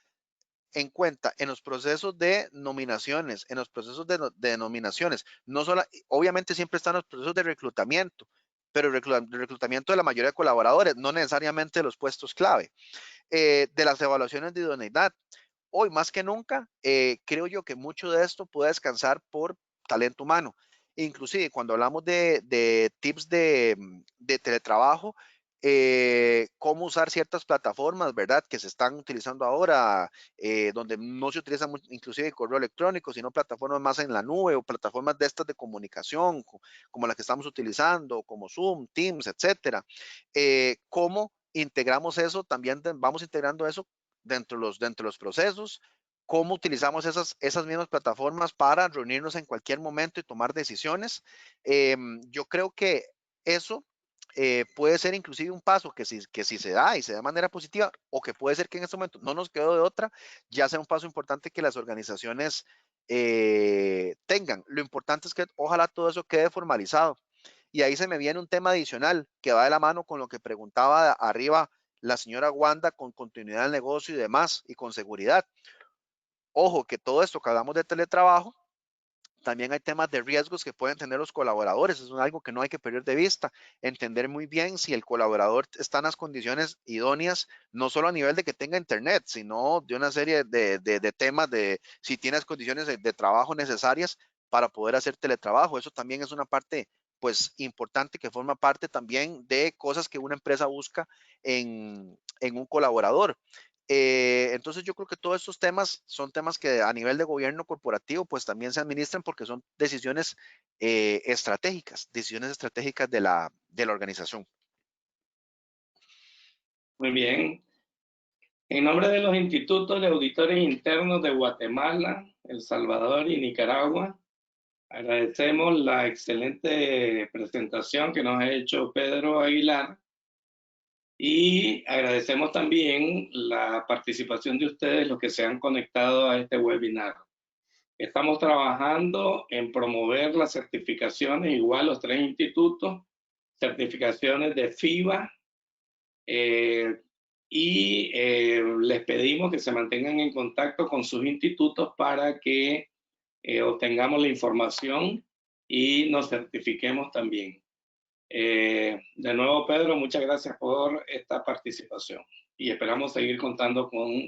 en cuenta en los procesos de nominaciones, en los procesos de nominaciones. No solo, obviamente siempre están los procesos de reclutamiento, pero el reclutamiento de la mayoría de colaboradores, no necesariamente de los puestos clave, de las evaluaciones de idoneidad. Hoy más que nunca, creo yo que mucho de esto puede descansar por talento humano. Inclusive cuando hablamos de tips de teletrabajo, cómo usar ciertas plataformas, ¿verdad? Que se están utilizando ahora, donde no se utiliza mucho, inclusive el correo electrónico, sino plataformas más en la nube o plataformas de estas de comunicación, como las que estamos utilizando, como Zoom, Teams, etcétera. ¿Cómo integramos eso? También vamos integrando eso dentro de los procesos, cómo utilizamos esas mismas plataformas para reunirnos en cualquier momento y tomar decisiones. Yo creo que eso puede ser inclusive un paso que si se da y se da de manera positiva, o que puede ser que en este momento no nos quedó de otra, ya sea un paso importante que las organizaciones tengan. Lo importante es que ojalá todo eso quede formalizado. Y ahí se me viene un tema adicional que va de la mano con lo que preguntaba arriba la señora Wanda, con continuidad del negocio y demás, y con seguridad. Ojo, que todo esto que hablamos de teletrabajo, también hay temas de riesgos que pueden tener los colaboradores. Es algo que no hay que perder de vista. Entender muy bien si el colaborador está en las condiciones idóneas, no solo a nivel de que tenga internet, sino de una serie de temas de si tienes condiciones de trabajo necesarias para poder hacer teletrabajo. Eso también es una parte pues importante que forma parte también de cosas que una empresa busca en un colaborador. Entonces yo creo que todos estos temas son temas que a nivel de gobierno corporativo pues también se administran porque son decisiones estratégicas de la organización. Muy bien. En nombre de los institutos de auditores internos de Guatemala, El Salvador y Nicaragua, agradecemos la excelente presentación que nos ha hecho Pedro Aguilar y agradecemos también la participación de ustedes, los que se han conectado a este webinar. Estamos trabajando en promover las certificaciones, igual los 3 institutos, certificaciones de FIBA, y les pedimos que se mantengan en contacto con sus institutos para que obtengamos la información y nos certifiquemos también. De nuevo, Pedro, muchas gracias por esta participación y esperamos seguir contando con